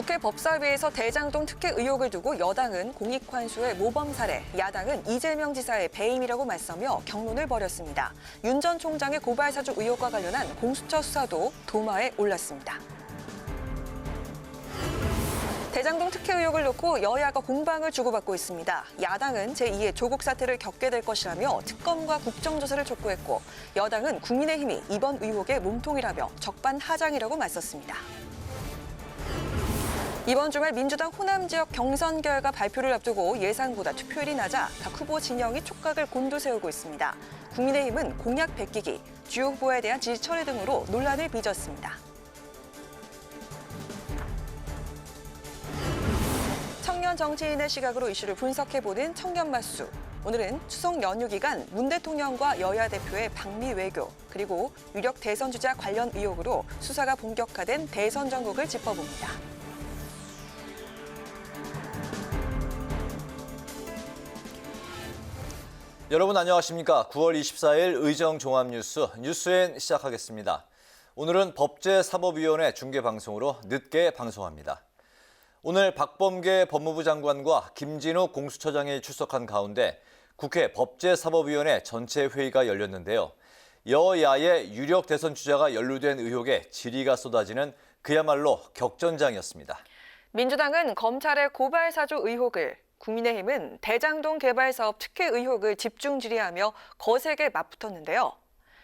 국회 법사위에서 대장동 특혜 의혹을 두고 여당은 공익환수의 모범 사례, 야당은 이재명 지사의 배임이라고 맞서며 경론을 벌였습니다. 윤 전 총장의 고발 사주 의혹과 관련한 공수처 수사도 도마에 올랐습니다. 대장동 특혜 의혹을 놓고 여야가 공방을 주고받고 있습니다. 야당은 제2의 조국 사태를 겪게 될 것이라며 특검과 국정조사를 촉구했고, 여당은 국민의힘이 이번 의혹의 몸통이라며 적반하장이라고 맞섰습니다. 이번 주말 민주당 호남 지역 경선 결과 발표를 앞두고 예상보다 투표율이 낮아 각 후보 진영이 촉각을 곤두세우고 있습니다. 국민의힘은 공약 베끼기, 주요 후보에 대한 지지 처리 등으로 논란을 빚었습니다. 청년 정치인의 시각으로 이슈를 분석해보는 청년맛수. 오늘은 추석 연휴 기간 문 대통령과 여야 대표의 방미 외교, 그리고 유력 대선 주자 관련 의혹으로 수사가 본격화된 대선 전국을 짚어봅니다. 여러분 안녕하십니까? 9월 24일 의정종합뉴스 뉴스엔 시작하겠습니다. 오늘은 법제사법위원회 중계방송으로 늦게 방송합니다. 오늘 박범계 법무부 장관과 김진욱 공수처장이 출석한 가운데 국회 법제사법위원회 전체 회의가 열렸는데요. 여야의 유력 대선 주자가 연루된 의혹에 질의가 쏟아지는 그야말로 격전장이었습니다. 민주당은 검찰의 고발 사주 의혹을, 국민의힘은 대장동 개발 사업 특혜 의혹을 집중 질의하며 거세게 맞붙었는데요.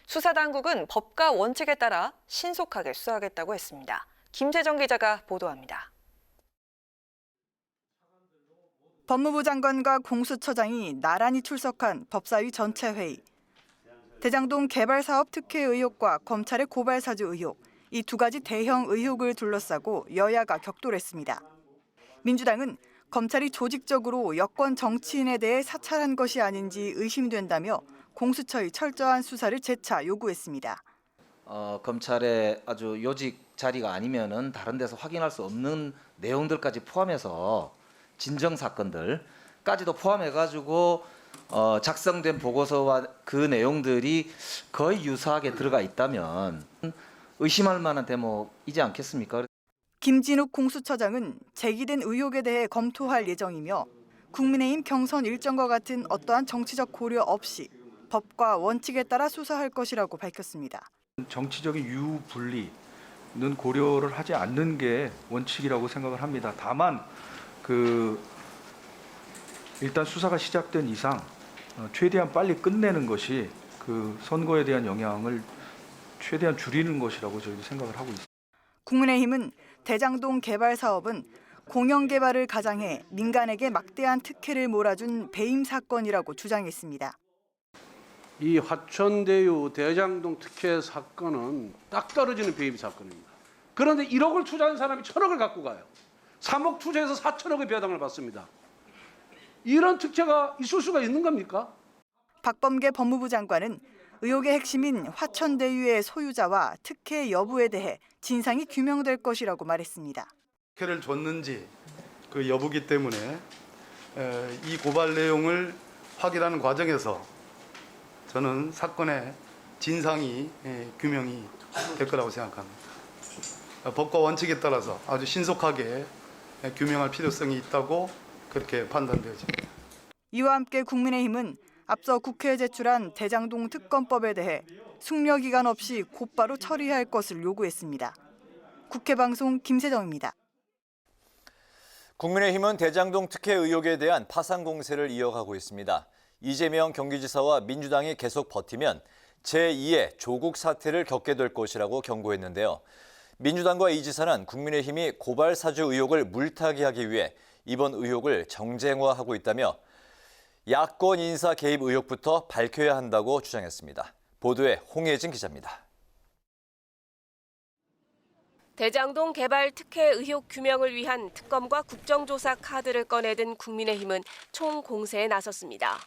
수사당국은 법과 원칙에 따라 신속하게 수사하겠다고 했습니다. 김재정 기자가 보도합니다. 법무부 장관과 공수처장이 나란히 출석한 법사위 전체 회의. 대장동 개발 사업 특혜 의혹과 검찰의 고발 사주 의혹, 이 두 가지 대형 의혹을 둘러싸고 여야가 격돌했습니다. 민주당은 검찰이 조직적으로 여권 정치인에 대해 사찰한 것이 아닌지 의심된다며 공수처의 철저한 수사를 재차 요구했습니다. 검찰의 아주 요직 자리가 아니면은 다른 데서 확인할 수 없는 내용들까지 포함해서 진정 사건들까지도 포함해가지고 작성된 보고서와 그 내용들이 거의 유사하게 들어가 있다면 의심할 만한 대목이지 않겠습니까? 김진욱 공수처장은 제기된 의혹에 대해 검토할 예정이며 국민의힘 경선 일정과 같은 어떠한 정치적 고려 없이 법과 원칙에 따라 수사할 것이라고 밝혔습니다. 정치적인 유불리는 고려를 하지 않는 게 원칙이라고 생각을 합니다. 다만 일단 수사가 시작된 이상 최대한 빨리 끝내는 것이 그 선거에 대한 영향을 최대한 줄이는 것이라고 저희도 생각을 하고 있습니다. 국민의힘은 대장동 개발 사업은 공영 개발을 가장해 민간에게 막대한 특혜를 몰아준 배임 사건이라고 주장했습니다. 이 화천대유 대장동 특혜 사건은 딱 떨어지는 배임 사건입니다. 그런데 1억을 투자한 사람이 1,000억을 갖고 가요. 3억 투자해서 4천억의 배당을 받습니다. 이런 특혜가 있을 수가 있는 겁니까? 박범계 법무부 장관은 의혹의 핵심인 화천대유의 소유자와 특혜 여부에 대해 진상이 규명될 것이라고 말했습니다. 특혜를 줬는지 그 여부기 때문에 이 고발 내용을 확인하는 과정에서 저는 사건의 진상이 규명이 될 거라고 생각합니다. 법과 원칙에 따라서 아주 신속하게 규명할 필요성이 있다고 그렇게 판단되어집니다. 이와 함께 국민의힘은 앞서 국회에 제출한 대장동 특검법에 대해 숙려기간 없이 곧바로 처리할 것을 요구했습니다. 국회 방송 김세정입니다. 국민의힘은 대장동 특혜 의혹에 대한 파상 공세를 이어가고 있습니다. 이재명 경기지사와 민주당이 계속 버티면 제2의 조국 사태를 겪게 될 것이라고 경고했는데요. 민주당과 이 지사는 국민의힘이 고발 사주 의혹을 물타기하기 위해 이번 의혹을 정쟁화하고 있다며 야권 인사 개입 의혹부터 밝혀야 한다고 주장했습니다. 보도에 홍혜진 기자입니다. 대장동 개발 특혜 의혹 규명을 위한 특검과 국정조사 카드를 꺼내든 국민의힘은 총공세에 나섰습니다.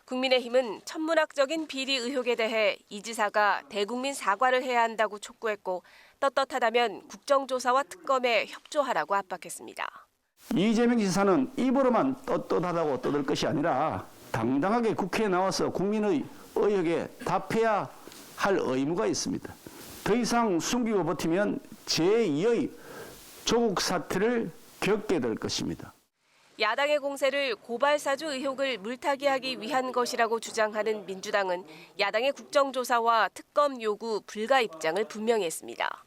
국민의힘은 천문학적인 비리 의혹에 대해 이 지사가 대국민 사과를 해야 한다고 촉구했고, 떳떳하다면 국정조사와 특검에 협조하라고 압박했습니다. 이재명 지사는 입으로만 떳떳하다고 떠들 것이 아니라 당당하게 국회에 나와서 국민의 의혹에 답해야 할 의무가 있습니다. 더 이상 숨기고 버티면 제2의 조국 사태를 겪게 될 것입니다. 야당의 공세를 고발사주 의혹을 물타기하기 위한 것이라고 주장하는 민주당은 야당의 국정조사와 특검 요구 불가 입장을 분명히 했습니다.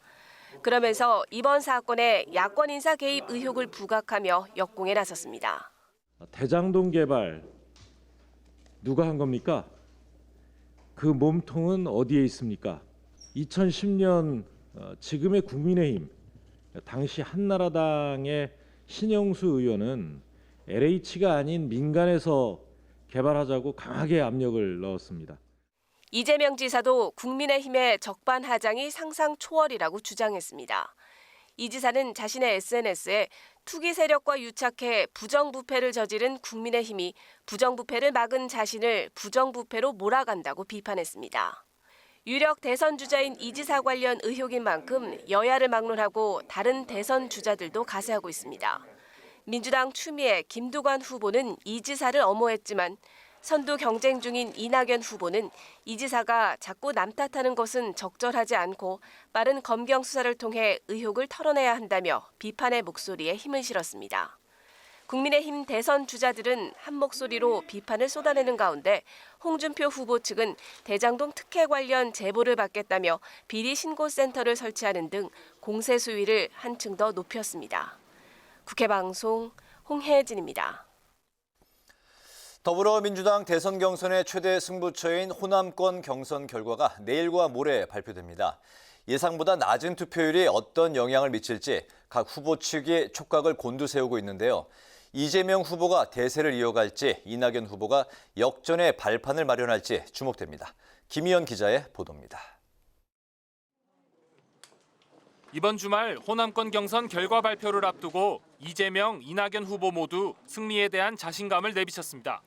그러면서 이번 사건에 야권 인사 개입 의혹을 부각하며 역공에 나섰습니다. 대장동 개발 누가 한 겁니까? 그 몸통은 어디에 있습니까? 2010년 지금의 국민의힘, 당시 한나라당의 신영수 의원은 LH가 아닌 민간에서 개발하자고 강하게 압력을 넣었습니다. 이재명 지사도 국민의힘의 적반하장이 상상 초월이라고 주장했습니다. 이 지사는 자신의 SNS에 투기 세력과 유착해 부정부패를 저지른 국민의힘이 부정부패를 막은 자신을 부정부패로 몰아간다고 비판했습니다. 유력 대선 주자인 이 지사 관련 의혹인 만큼 여야를 막론하고 다른 대선 주자들도 가세하고 있습니다. 민주당 추미애 김두관 후보는 이 지사를 엄호했지만 선두 경쟁 중인 이낙연 후보는 이 지사가 자꾸 남 탓하는 것은 적절하지 않고 빠른 검경 수사를 통해 의혹을 털어내야 한다며 비판의 목소리에 힘을 실었습니다. 국민의힘 대선 주자들은 한 목소리로 비판을 쏟아내는 가운데 홍준표 후보 측은 대장동 특혜 관련 제보를 받겠다며 비리 신고센터를 설치하는 등 공세 수위를 한층 더 높였습니다. 국회방송 홍혜진입니다. 더불어민주당 대선 경선의 최대 승부처인 호남권 경선 결과가 내일과 모레 발표됩니다. 예상보다 낮은 투표율이 어떤 영향을 미칠지 각 후보 측이 촉각을 곤두세우고 있는데요. 이재명 후보가 대세를 이어갈지 이낙연 후보가 역전의 발판을 마련할지 주목됩니다. 김희연 기자의 보도입니다. 이번 주말 호남권 경선 결과 발표를 앞두고 이재명, 이낙연 후보 모두 승리에 대한 자신감을 내비쳤습니다.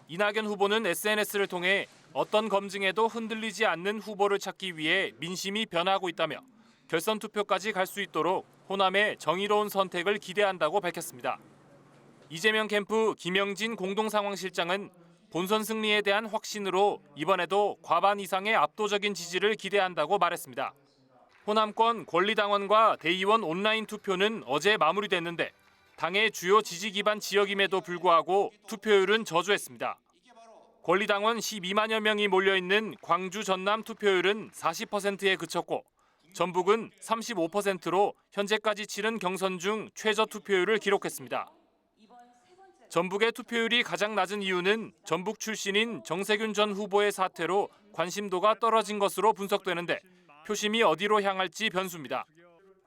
이낙연 후보는 SNS를 통해 어떤 검증에도 흔들리지 않는 후보를 찾기 위해 민심이 변하고 있다며 결선 투표까지 갈 수 있도록 호남의 정의로운 선택을 기대한다고 밝혔습니다. 이재명 캠프 김영진 공동상황실장은 본선 승리에 대한 확신으로 이번에도 과반 이상의 압도적인 지지를 기대한다고 말했습니다. 호남권 권리당원과 대의원 온라인 투표는 어제 마무리됐는데 당의 주요 지지 기반 지역임에도 불구하고 투표율은 저조했습니다. 권리당원 12만여 명이 몰려있는 광주 전남 투표율은 40%에 그쳤고 전북은 35%로 현재까지 치른 경선 중 최저 투표율을 기록했습니다. 전북의 투표율이 가장 낮은 이유는 전북 출신인 정세균 전 후보의 사퇴로 관심도가 떨어진 것으로 분석되는데 표심이 어디로 향할지 변수입니다.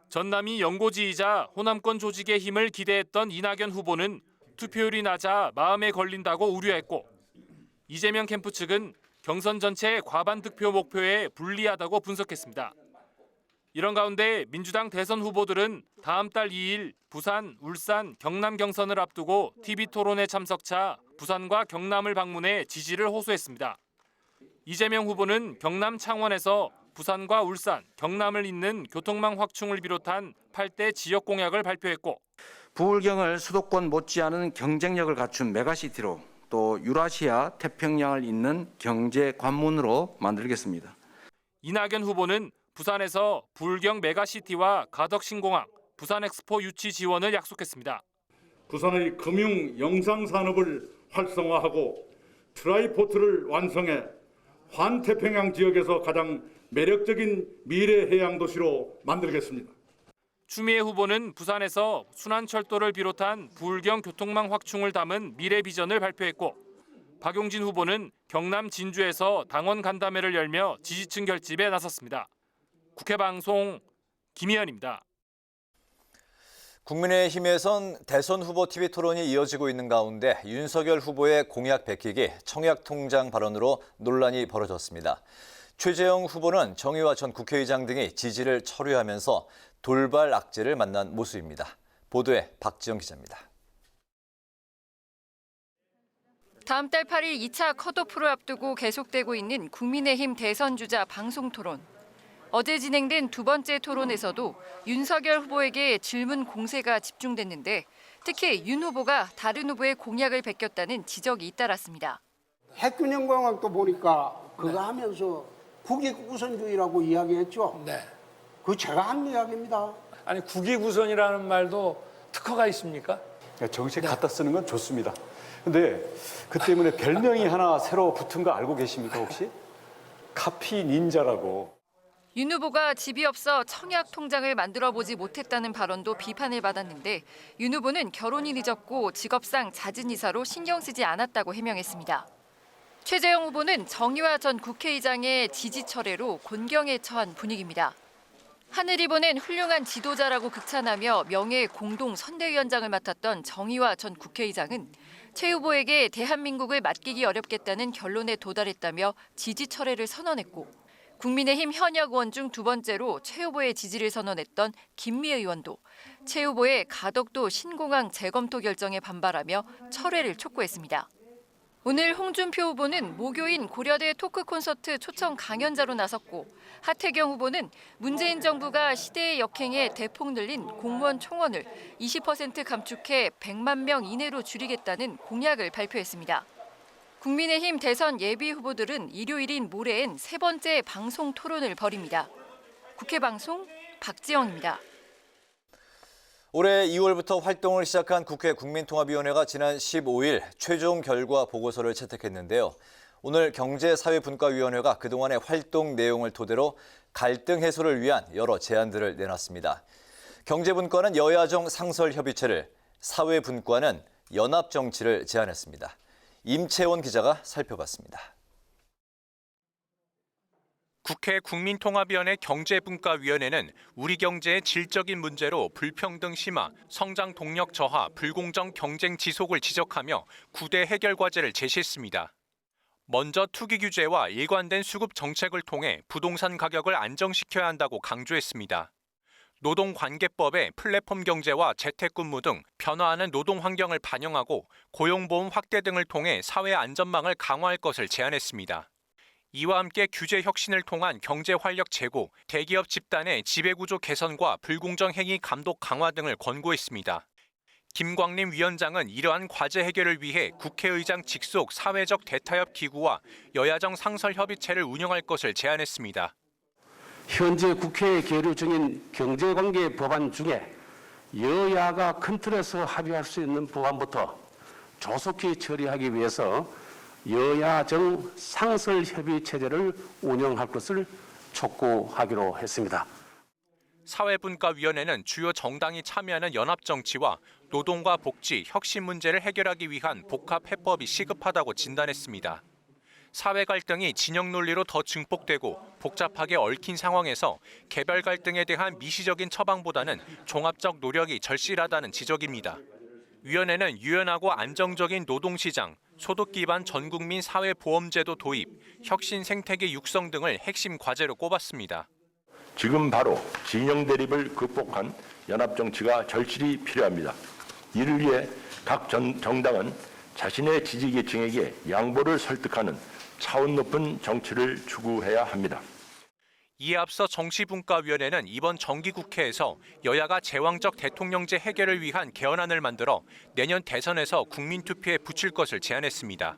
전남이 연고지이자 호남권 조직의 힘을 기대했던 이낙연 후보는 투표율이 낮아 마음에 걸린다고 우려했고 이재명 캠프 측은 경선 전체의 과반 득표 목표에 불리하다고 분석했습니다. 이런 가운데 민주당 대선 후보들은 다음 달 2일 부산, 울산, 경남 경선을 앞두고 TV토론회 참석차 부산과 경남을 방문해 지지를 호소했습니다. 이재명 후보는 경남 창원에서 부산과 울산, 경남을 잇는 교통망 확충을 비롯한 8대 지역 공약을 발표했고 부울경을 수도권 못지않은 경쟁력을 갖춘 메가시티로 또 유라시아 태평양을 잇는 경제 관문으로 만들겠습니다. 이낙연 후보는 부산에서 부울경 메가시티와 가덕신공항, 부산엑스포 유치 지원을 약속했습니다. 부산의 금융 영상 산업을 활성화하고 트라이포트를 완성해 환태평양 지역에서 가장 매력적인 미래 해양 도시로 만들겠습니다. 추미애 후보는 부산에서 순환철도를 비롯한 부울경 교통망 확충을 담은 미래 비전을 발표했고 박용진 후보는 경남 진주에서 당원 간담회를 열며 지지층 결집에 나섰습니다. 국회방송 김희연입니다. 국민의힘에선 대선 후보 TV 토론이 이어지고 있는 가운데 윤석열 후보의 공약 베끼기, 청약 통장 발언으로 논란이 벌어졌습니다. 최재형 후보는 정의화 전 국회의장 등이 지지를 철회하면서 돌발 악재를 만난 모습입니다. 보도에 박지영 기자입니다. 다음 달 8일 2차 컷오프를 앞두고 계속되고 있는 국민의힘 대선 주자 방송 토론. 어제 진행된 두 번째 토론에서도 윤석열 후보에게 질문 공세가 집중됐는데 특히 윤 후보가 다른 후보의 공약을 베꼈다는 지적이 잇따랐습니다. 핵균형 공약도 보니까 그거 하면서 국익 우선주의라고 이야기했죠. 네. 그거 제가 한 이야기입니다. 아니 국위구선이라는 말도 특허가 있습니까? 정책 갖다 쓰는 건 좋습니다. 근데 그 때문에 별명이 하나 새로 붙은 거 알고 계십니까 혹시? 카피 닌자라고. 윤 후보가 집이 없어 청약 통장을 만들어보지 못했다는 발언도 비판을 받았는데 윤 후보는 결혼이 늦었고 직업상 잦은 이사로 신경 쓰지 않았다고 해명했습니다. 최재형 후보는 정의화 전 국회의장의 지지 철회로 곤경에 처한 분위기입니다. 하늘이 보낸 훌륭한 지도자라고 극찬하며 명예 공동 선대위원장을 맡았던 정의화 전 국회의장은 최 후보에게 대한민국을 맡기기 어렵겠다는 결론에 도달했다며 지지 철회를 선언했고 국민의힘 현역 의원 중 두 번째로 최 후보의 지지를 선언했던 김미애 의원도 최 후보의 가덕도 신공항 재검토 결정에 반발하며 철회를 촉구했습니다. 오늘 홍준표 후보는 모교인 고려대 토크 콘서트 초청 강연자로 나섰고 하태경 후보는 문재인 정부가 시대의 역행에 대폭 늘린 공무원 총원을 20% 감축해 100만 명 이내로 줄이겠다는 공약을 발표했습니다. 국민의힘 대선 예비 후보들은 일요일인 모레엔 세 번째 방송 토론을 벌입니다. 국회 방송 박지영입니다. 올해 2월부터 활동을 시작한 국회 국민통합위원회가 지난 15일 최종 결과 보고서를 채택했는데요. 오늘 경제사회분과위원회가 그동안의 활동 내용을 토대로 갈등 해소를 위한 여러 제안들을 내놨습니다. 경제분과는 여야정 상설협의체를, 사회분과는 연합정치를 제안했습니다. 임채원 기자가 살펴봤습니다. 국회 국민통합위원회 경제분과위원회는 우리 경제의 질적인 문제로 불평등 심화, 성장 동력 저하, 불공정 경쟁 지속을 지적하며 9대 해결 과제를 제시했습니다. 먼저 투기 규제와 일관된 수급 정책을 통해 부동산 가격을 안정시켜야 한다고 강조했습니다. 노동관계법에 플랫폼 경제와 재택근무 등 변화하는 노동 환경을 반영하고 고용보험 확대 등을 통해 사회 안전망을 강화할 것을 제안했습니다. 이와 함께 규제 혁신을 통한 경제 활력 제고, 대기업 집단의 지배구조 개선과 불공정 행위 감독 강화 등을 권고했습니다. 김광림 위원장은 이러한 과제 해결을 위해 국회의장 직속 사회적 대타협 기구와 여야정 상설협의체를 운영할 것을 제안했습니다. 현재 국회에 계류 중인 경제관계 법안 중에 여야가 큰 틀에서 합의할 수 있는 법안부터 조속히 처리하기 위해서 여야정 상설협의체제를 운영할 것을 촉구하기로 했습니다. 사회분과위원회는 주요 정당이 참여하는 연합정치와 노동과 복지, 혁신 문제를 해결하기 위한 복합해법이 시급하다고 진단했습니다. 사회 갈등이 진영 논리로 더 증폭되고 복잡하게 얽힌 상황에서 개별 갈등에 대한 미시적인 처방보다는 종합적 노력이 절실하다는 지적입니다. 위원회는 유연하고 안정적인 노동시장, 소득 기반 전국민 사회보험제도 도입, 혁신 생태계 육성 등을 핵심 과제로 꼽았습니다. 지금 바로 진영 대립을 극복한 연합정치가 절실히 필요합니다. 이를 위해 각 정당은 자신의 지지계층에게 양보를 설득하는 차원 높은 정치를 추구해야 합니다. 이에 앞서 정치분과위원회는 이번 정기국회에서 여야가 제왕적 대통령제 해결을 위한 개헌안을 만들어 내년 대선에서 국민투표에 붙일 것을 제안했습니다.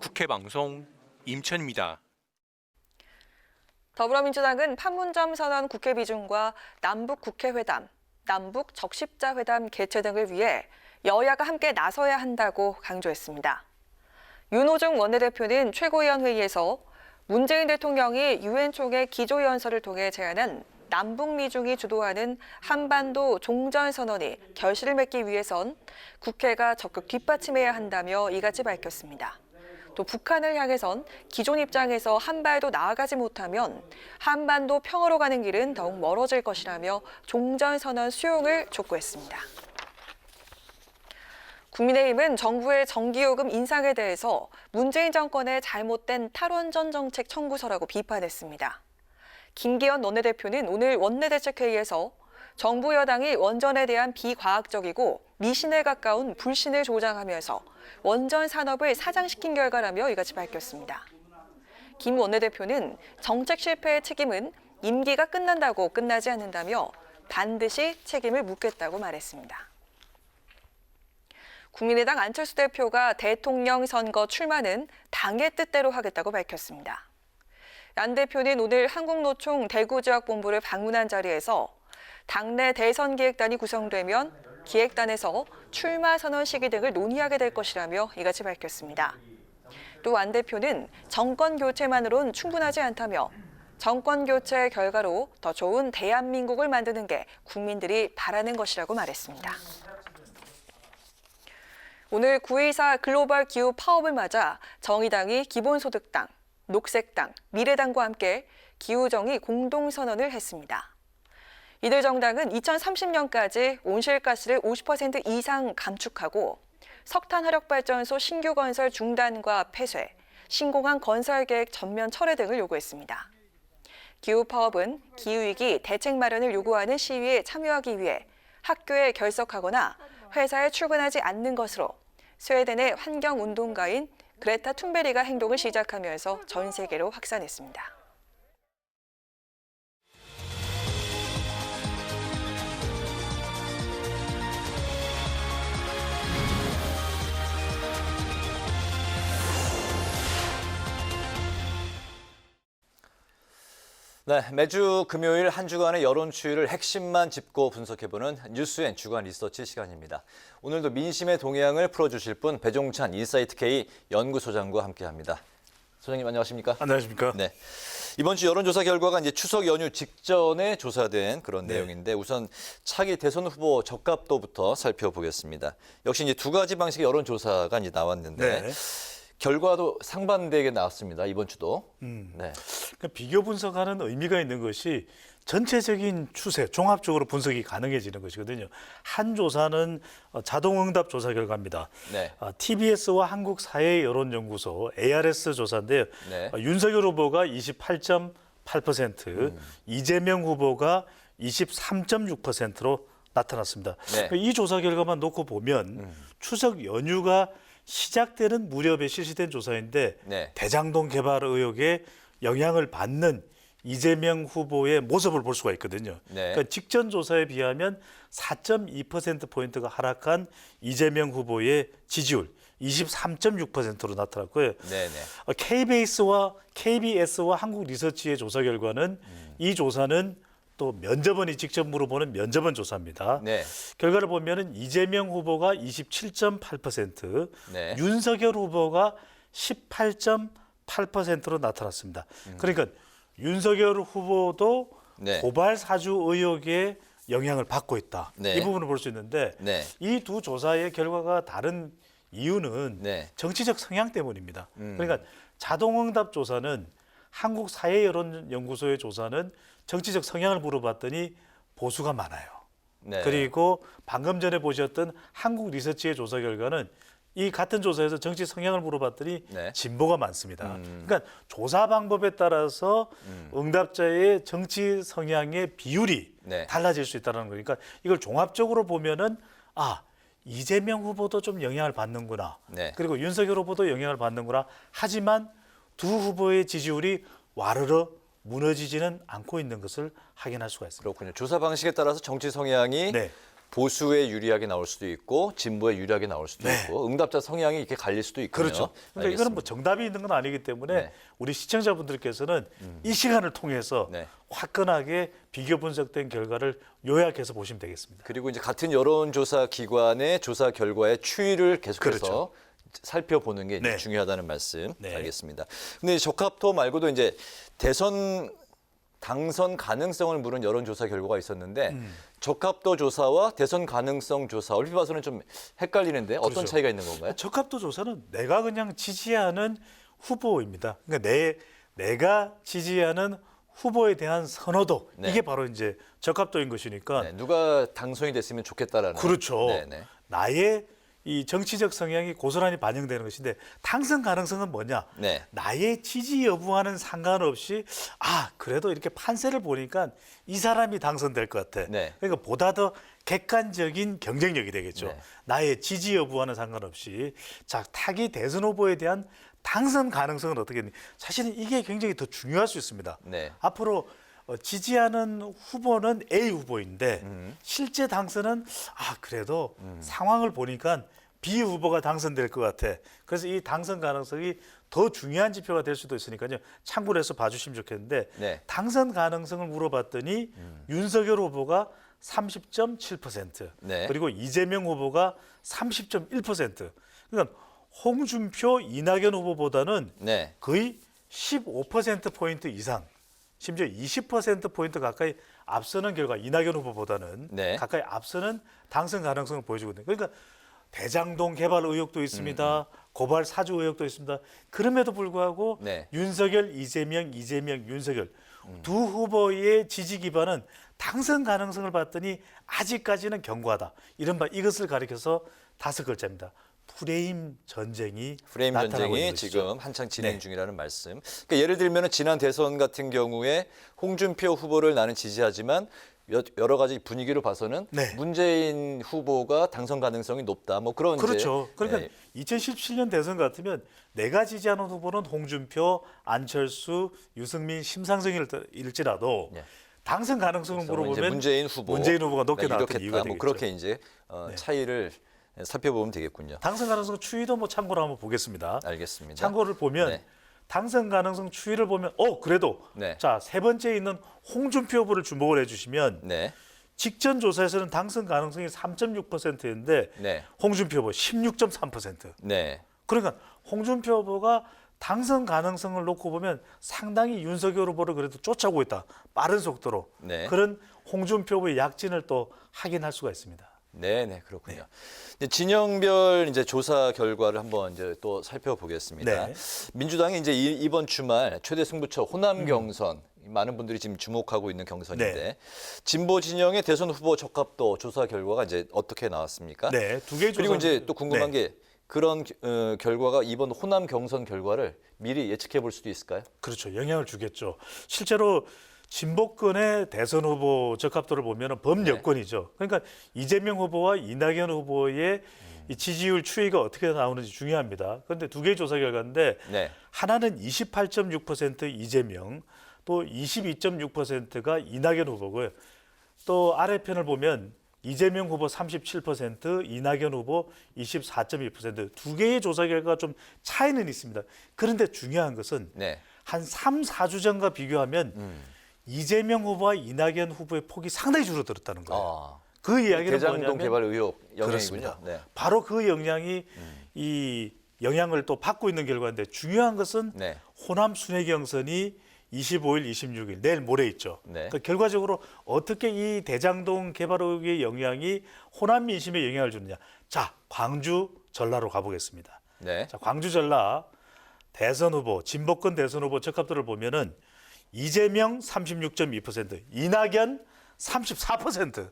국회방송 임천입니다. 더불어민주당은 판문점 선언 국회 비준과 남북 국회회담, 남북 적십자회담 개최 등을 위해 여야가 함께 나서야 한다고 강조했습니다. 윤호중 원내대표는 최고위원회의에서 문재인 대통령이 유엔 총회 기조연설을 통해 제안한 남북미중이 주도하는 한반도 종전선언이 결실을 맺기 위해선 국회가 적극 뒷받침해야 한다며 이같이 밝혔습니다. 또 북한을 향해선 기존 입장에서 한 발도 나아가지 못하면 한반도 평화로 가는 길은 더욱 멀어질 것이라며 종전선언 수용을 촉구했습니다. 국민의힘은 정부의 전기요금 인상에 대해서 문재인 정권의 잘못된 탈원전 정책 청구서라고 비판했습니다. 김기현 원내대표는 오늘 원내대책회의에서 정부 여당이 원전에 대한 비과학적이고 미신에 가까운 불신을 조장하면서 원전 산업을 사장시킨 결과라며 이같이 밝혔습니다. 김 원내대표는 정책 실패의 책임은 임기가 끝난다고 끝나지 않는다며 반드시 책임을 묻겠다고 말했습니다. 국민의당 안철수 대표가 대통령 선거 출마는 당의 뜻대로 하겠다고 밝혔습니다. 안 대표는 오늘 한국노총 대구지역본부를 방문한 자리에서 당내 대선 기획단이 구성되면 기획단에서 출마 선언 시기 등을 논의하게 될 것이라며 이같이 밝혔습니다. 또 안 대표는 정권 교체만으론 충분하지 않다며 정권 교체 결과로 더 좋은 대한민국을 만드는 게 국민들이 바라는 것이라고 말했습니다. 오늘 9.24 글로벌 기후 파업을 맞아 정의당이 기본소득당, 녹색당, 미래당과 함께 기후정의 공동선언을 했습니다. 이들 정당은 2030년까지 온실가스를 50% 이상 감축하고 석탄 화력발전소 신규 건설 중단과 폐쇄, 신공항 건설 계획 전면 철회 등을 요구했습니다. 기후 파업은 기후위기 대책 마련을 요구하는 시위에 참여하기 위해 학교에 결석하거나 회사에 출근하지 않는 것으로 스웨덴의 환경운동가인 그레타 툰베리가 행동을 시작하면서 전 세계로 확산했습니다. 네, 매주 금요일 한 주간의 여론 추이를 핵심만 짚고 분석해보는 뉴스엔 주간 리서치 시간입니다. 오늘도 민심의 동향을 풀어주실 분 배종찬 인사이트K 연구소장과 함께합니다. 소장님 안녕하십니까? 안녕하십니까? 네. 이번 주 여론조사 결과가 이제 추석 연휴 직전에 조사된 그런 내용인데 우선 차기 대선 후보 적합도부터 살펴보겠습니다. 역시 이제 두 가지 방식의 여론조사가 이제 나왔는데 결과도 상반되게 나왔습니다. 이번 주도. 그러니까 비교 분석하는 의미가 있는 것이 전체적인 추세, 종합적으로 분석이 가능해지는 것이거든요. 한 조사는 자동응답 조사 결과입니다. 네. TBS와 한국사회여론연구소 ARS 조사인데요. 네. 윤석열 후보가 28.8%, 이재명 후보가 23.6%로 나타났습니다. 네. 그러니까 이 조사 결과만 놓고 보면 추석 연휴가 시작되는 무렵에 실시된 조사인데 네. 대장동 개발 의혹에 영향을 받는 이재명 후보의 모습을 볼 수가 있거든요. 네. 그러니까 직전 조사에 비하면 4.2%포인트가 하락한 이재명 후보의 지지율 23.6%로 나타났고요. 네네. KBS와 한국리서치의 조사 결과는 이 조사는 또 면접원이 직접 물어보는 면접원 조사입니다. 네. 결과를 보면은 이재명 후보가 27.8%, 네. 윤석열 후보가 18.8%로 나타났습니다. 그러니까 윤석열 후보도 네. 고발 사주 의혹에 영향을 받고 있다. 네. 이 부분을 볼 수 있는데 네. 이 두 조사의 결과가 다른 이유는 네. 정치적 성향 때문입니다. 그러니까 자동응답 조사는 한국사회여론연구소의 조사는 정치적 성향을 물어봤더니 보수가 많아요. 네. 그리고 방금 전에 보셨던 한국리서치의 조사 결과는 이 같은 조사에서 정치 성향을 물어봤더니 네. 진보가 많습니다. 그러니까 조사 방법에 따라서 응답자의 정치 성향의 비율이 네. 달라질 수 있다는 거니까 이걸 종합적으로 보면은 이재명 후보도 좀 영향을 받는구나. 네. 그리고 윤석열 후보도 영향을 받는구나. 하지만 두 후보의 지지율이 와르르 무너지지는 않고 있는 것을 확인할 수가 있습니다. 그렇군요. 조사 방식에 따라서 정치 성향이 보수에 유리하게 나올 수도 있고 진보에 유리하게 나올 수도 있고 응답자 성향이 이렇게 갈릴 수도 있군요. 그렇죠. 그러니까 이거는 뭐 정답이 있는 건 아니기 때문에 우리 시청자분들께서는 이 시간을 통해서 화끈하게 비교 분석된 결과를 요약해서 보시면 되겠습니다. 그리고 이제 같은 여론조사 기관의 조사 결과의 추이를 계속해서 그렇죠. 살펴보는 게 이제 중요하다는 말씀 알겠습니다. 근데 적합도 말고도 이제 대선 당선 가능성을 물은 여론조사 결과가 있었는데 적합도 조사와 대선 가능성 조사 얼핏 봐서는 좀 헷갈리는데 어떤 그렇죠. 차이가 있는 건가요? 적합도 조사는 내가 그냥 지지하는 후보입니다. 그러니까 내가 지지하는 후보에 대한 선호도 이게 바로 이제 적합도인 것이니까 누가 당선이 됐으면 좋겠다라는 그렇죠. 나의 이 정치적 성향이 고스란히 반영되는 것인데 당선 가능성은 뭐냐? 나의 지지 여부와는 상관없이 그래도 이렇게 판세를 보니까 이 사람이 당선될 것 같아. 그러니까 보다 더 객관적인 경쟁력이 되겠죠. 나의 지지 여부와는 상관없이 자 타기 대선 후보에 대한 당선 가능성은 어떻게 되니? 사실은 이게 굉장히 더 중요할 수 있습니다. 앞으로 지지하는 후보는 A 후보인데 실제 당선은 그래도 상황을 보니까 B 후보가 당선될 것 같아. 그래서 이 당선 가능성이 더 중요한 지표가 될 수도 있으니까요. 참고를 해서 봐주시면 좋겠는데 당선 가능성을 물어봤더니 윤석열 후보가 30.7%. 네. 그리고 이재명 후보가 30.1%. 그러니까 홍준표, 이낙연 후보보다는 네. 거의 15%포인트 이상, 심지어 20%포인트 가까이 앞서는 결과, 이낙연 후보보다는 네. 가까이 앞서는 당선 가능성을 보여주고 있는 거예요. 그러니까 대장동 개발 의혹도 있습니다. 고발 사주 의혹도 있습니다. 그럼에도 불구하고 네. 윤석열, 이재명, 윤석열 두 후보의 지지 기반은 당선 가능성을 봤더니 아직까지는 견고하다. 이른바 이것을 가리켜서 5글자입니다. 프레임 전쟁이 나타나고 있는 것이죠. 지금 한창 진행 네. 중이라는 말씀. 그러니까 예를 들면 지난 대선 같은 경우에 홍준표 후보를 나는 지지하지만 여러 가지 분위기로 봐서는 네. 문재인 후보가 당선 가능성이 높다. 뭐 그런 그렇죠. 그러니까 예. 2017년 대선 같으면 내가 지지하는 후보는 홍준표, 안철수, 유승민, 심상정일지라도 예. 당선 가능성을 이제 물어보면 문재인 후보가 높게 나왔던 유력했다. 이유가 되겠죠. 뭐 그렇게 이제 차이를 살펴보면 되겠군요. 당선 가능성 추이도 뭐 참고로 한번 보겠습니다. 알겠습니다. 참고를 보면 네. 당선 가능성 추이를 보면 그래도 네. 자, 세 번째에 있는 홍준표 후보를 주목을 해주시면 네. 직전 조사에서는 당선 가능성이 3.6%인데 네. 홍준표 후보 16.3%. 네. 그러니까 홍준표 후보가 당선 가능성을 놓고 보면 상당히 윤석열 후보를 그래도 쫓아오고 있다. 빠른 속도로. 네. 그런 홍준표 후보의 약진을 또 확인할 수가 있습니다. 네, 그렇군요. 이제 진영별 이제 조사 결과를 한번 이제 또 살펴보겠습니다. 네. 민주당이 이제 이번 주말 최대 승부처 호남 경선 많은 분들이 지금 주목하고 있는 경선인데 네. 진보 진영의 대선 후보 적합도 조사 결과가 이제 어떻게 나왔습니까? 네, 두 개의 그리고 조사. 이제 또 궁금한 게 그런 결과가 이번 호남 경선 결과를 미리 예측해 볼 수도 있을까요? 그렇죠. 영향을 주겠죠. 실제로 진보권의 대선 후보 적합도를 보면 범여권이죠. 그러니까 이재명 후보와 이낙연 후보의 이 지지율 추이가 어떻게 나오는지 중요합니다. 그런데 두 개의 조사 결과인데 네. 하나는 28.6% 이재명, 또 22.6%가 이낙연 후보고요. 또 아래편을 보면 이재명 후보 37%, 이낙연 후보 24.2%. 두 개의 조사 결과가 좀 차이는 있습니다. 그런데 중요한 것은 네. 한 3, 4주 전과 비교하면 이재명 후보와 이낙연 후보의 폭이 상당히 줄어들었다는 거예요. 그 이야기는 대장동 뭐냐면 개발 의혹 영향이군요. 그렇습니다. 네. 바로 그 영향이 이 영향을 또 받고 있는 결과인데 중요한 것은 네. 호남 순회 경선이 25일, 26일 내일 모레 있죠. 네. 그러니까 결과적으로 어떻게 이 대장동 개발 의혹의 영향이 호남 민심에 영향을 주느냐. 자, 광주 전라로 가보겠습니다. 네. 자, 광주 전라 대선 후보, 진보권 대선 후보 적합도를 보면은 이재명 36.2%, 이낙연 34%.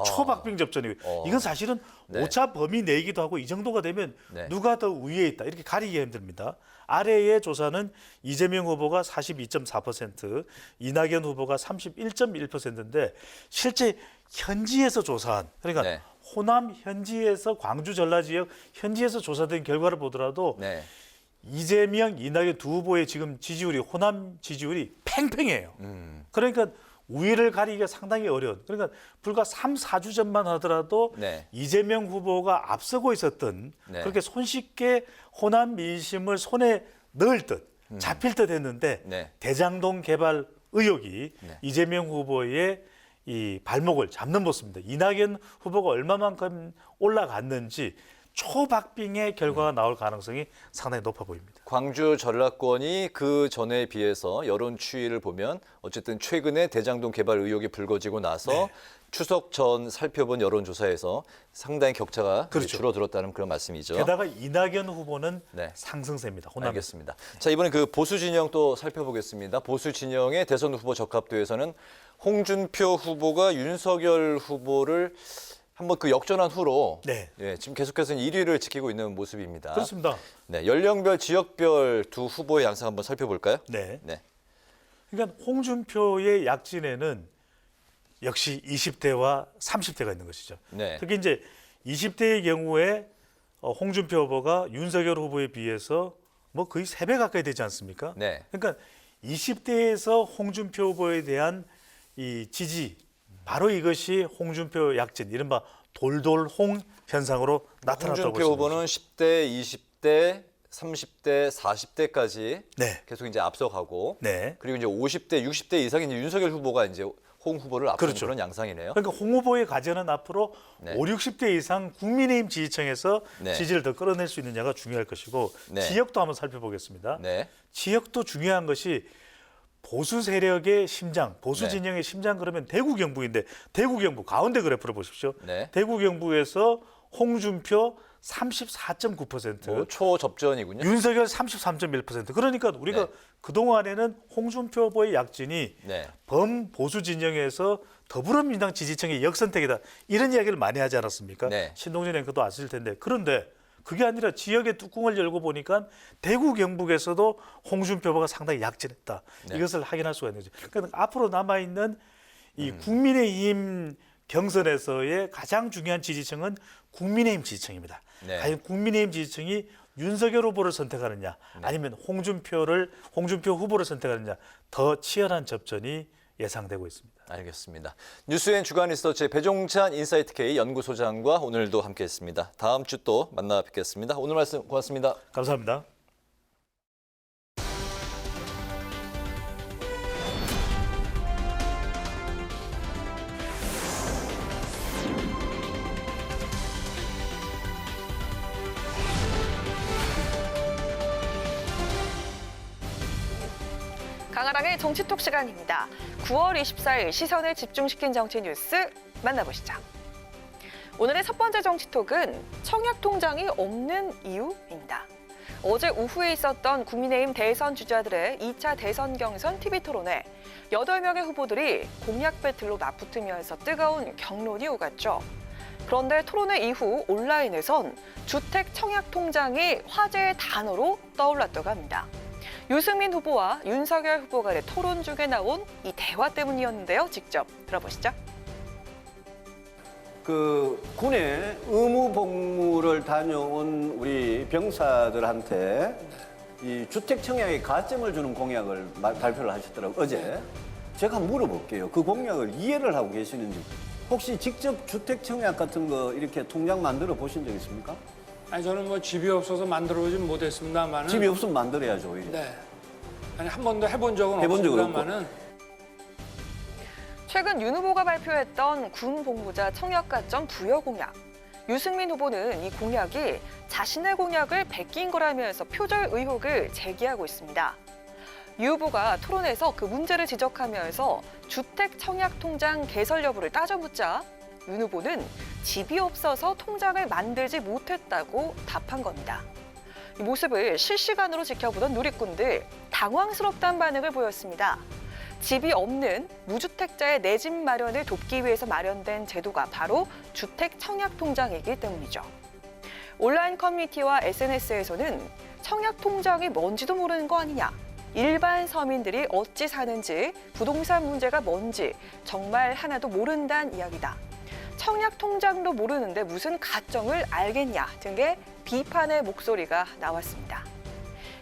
초박빙 접전이고 이건 사실은 네. 오차 범위 내기도 하고 이 정도가 되면 네. 누가 더 위에 있다 이렇게 가리기 힘듭니다. 아래의 조사는 이재명 후보가 42.4%, 이낙연 후보가 31.1%인데 실제 현지에서 조사한 그러니까 네. 호남 현지에서 광주 전라 지역 현지에서 조사된 결과를 보더라도 네. 이재명, 이낙연 두 후보의 지금 지지율이 호남 지지율이 팽팽해요. 그러니까 우위를 가리기가 상당히 어려운. 그러니까 불과 3, 4주 전만 하더라도 네. 이재명 후보가 앞서고 있었던 네. 그렇게 손쉽게 호남 민심을 손에 넣을 듯 잡힐 듯 했는데 네. 대장동 개발 의혹이 네. 이재명 후보의 이 발목을 잡는 모습입니다. 이낙연 후보가 얼마만큼 올라갔는지 초박빙의 결과가 나올 가능성이 상당히 높아 보입니다. 광주 전라권이 그 전에 비해서 여론 추이를 보면 어쨌든 최근에 대장동 개발 의혹이 불거지고 나서 네. 추석 전 살펴본 여론조사에서 상당히 격차가 그렇죠. 줄어들었다는 그런 말씀이죠. 게다가 이낙연 후보는 네. 상승세입니다. 호남. 알겠습니다. 자, 이번에 그 보수 진영 또 살펴보겠습니다. 보수 진영의 대선 후보 적합도에서는 홍준표 후보가 윤석열 후보를 한번 그 역전한 후로 네. 예, 지금 계속해서 1위를 지키고 있는 모습입니다. 그렇습니다. 네, 연령별, 지역별 두 후보의 양상 한번 살펴볼까요? 네. 네. 그러니까 홍준표의 약진에는 역시 20대와 30대가 있는 것이죠. 네. 특히 이제 20대의 경우에 홍준표 후보가 윤석열 후보에 비해서 뭐 거의 3배 가까이 되지 않습니까? 네. 그러니까 20대에서 홍준표 후보에 대한 이 지지, 바로 이것이 홍준표 약진, 이른바 돌돌홍 현상으로 나타났다고 홍준표 보시면 후보는 10대, 20대, 30대, 40대까지 네. 계속 이제 앞서가고 네. 그리고 이제 50대, 60대 이상인 이제 윤석열 후보가 이제 홍 후보를 앞둔 그렇죠. 그런 양상이네요. 그러니까 홍 후보의 과제는 앞으로 네. 5, 60대 이상 국민의힘 지지층에서 네. 지지를 더 끌어낼 수 있느냐가 중요할 것이고 네. 지역도 한번 살펴보겠습니다. 네. 지역도 중요한 것이 보수 세력의 심장, 보수 네. 진영의 심장 그러면 대구 경북인데 대구 경북 가운데 그래프를 보십시오. 네. 대구 경북에서 홍준표 34.9%, 뭐 초접전이군요. 윤석열 33.1%. 그러니까 우리가 네. 그동안에는 홍준표 후보의 약진이 네. 범보수 진영에서 더불어민주당 지지층의 역선택이다. 이런 이야기를 많이 하지 않았습니까? 네. 신동진 앵커도 아실 텐데. 그런데 그게 아니라 지역의 뚜껑을 열고 보니까 대구 경북에서도 홍준표 후보가 상당히 약진했다. 네. 이것을 확인할 수가 있는 거죠. 그러니까 앞으로 남아있는 이 국민의힘 경선에서의 가장 중요한 지지층은 국민의힘 지지층입니다. 네. 과연 국민의힘 지지층이 윤석열 후보를 선택하느냐 아니면 홍준표 후보를 선택하느냐 더 치열한 접전이 예상되고 있습니다. 알겠습니다. 뉴스엔 주간 리서치의 배종찬 인사이트K 연구소장과 오늘도 함께했습니다. 다음 주 또 만나 뵙겠습니다. 오늘 말씀 고맙습니다. 감사합니다. 강아랑의 정치톡 시간입니다. 9월 24일 시선을 집중시킨 정치 뉴스 만나보시죠. 오늘의 첫 번째 정치톡은 청약통장이 없는 이유입니다. 어제 오후에 있었던 국민의힘 대선 주자들의 2차 대선 경선 TV토론회 8명의 후보들이 공약 배틀로 맞붙으면서 뜨거운 격론이 오갔죠. 그런데 토론회 이후 온라인에선 주택 청약통장이 화제의 단어로 떠올랐다고 합니다. 유승민 후보와 윤석열 후보 간의 토론 중에 나온 이 대화 때문이었는데요. 직접 들어보시죠. 그 군에 의무 복무를 다녀온 우리 병사들한테 이 주택 청약에 가점을 주는 공약을 발표를 하셨더라고요. 어제. 제가 물어볼게요. 그 공약을 이해를 하고 계시는지. 혹시 직접 주택 청약 같은 거 이렇게 통장 만들어 보신 적 있습니까? 아니 저는 뭐 집이 없어서 만들어보진 못했습니다만은. 집이 없으면 만들어야죠, 오히려. 네. 아니 한 번도 해본 적은 해본 적은 없습니다만은. 최근 윤 후보가 발표했던 군 복무자 청약가점 부여 공약. 유승민 후보는 이 공약이 자신의 공약을 베낀 거라면서 표절 의혹을 제기하고 있습니다. 유 후보가 토론에서 그 문제를 지적하면서 주택 청약 통장 개설 여부를 따져묻자 윤 후보는 집이 없어서 통장을 만들지 못했다고 답한 겁니다. 이 모습을 실시간으로 지켜보던 누리꾼들 당황스럽다는 반응을 보였습니다. 집이 없는 무주택자의 내 집 마련을 돕기 위해서 마련된 제도가 바로 주택 청약 통장이기 때문이죠. 온라인 커뮤니티와 SNS에서는 청약 통장이 뭔지도 모르는 거 아니냐, 일반 서민들이 어찌 사는지, 부동산 문제가 뭔지 정말 하나도 모른다는 이야기다. 청약 통장도 모르는데 무슨 가점을 알겠냐 등의 비판의 목소리가 나왔습니다.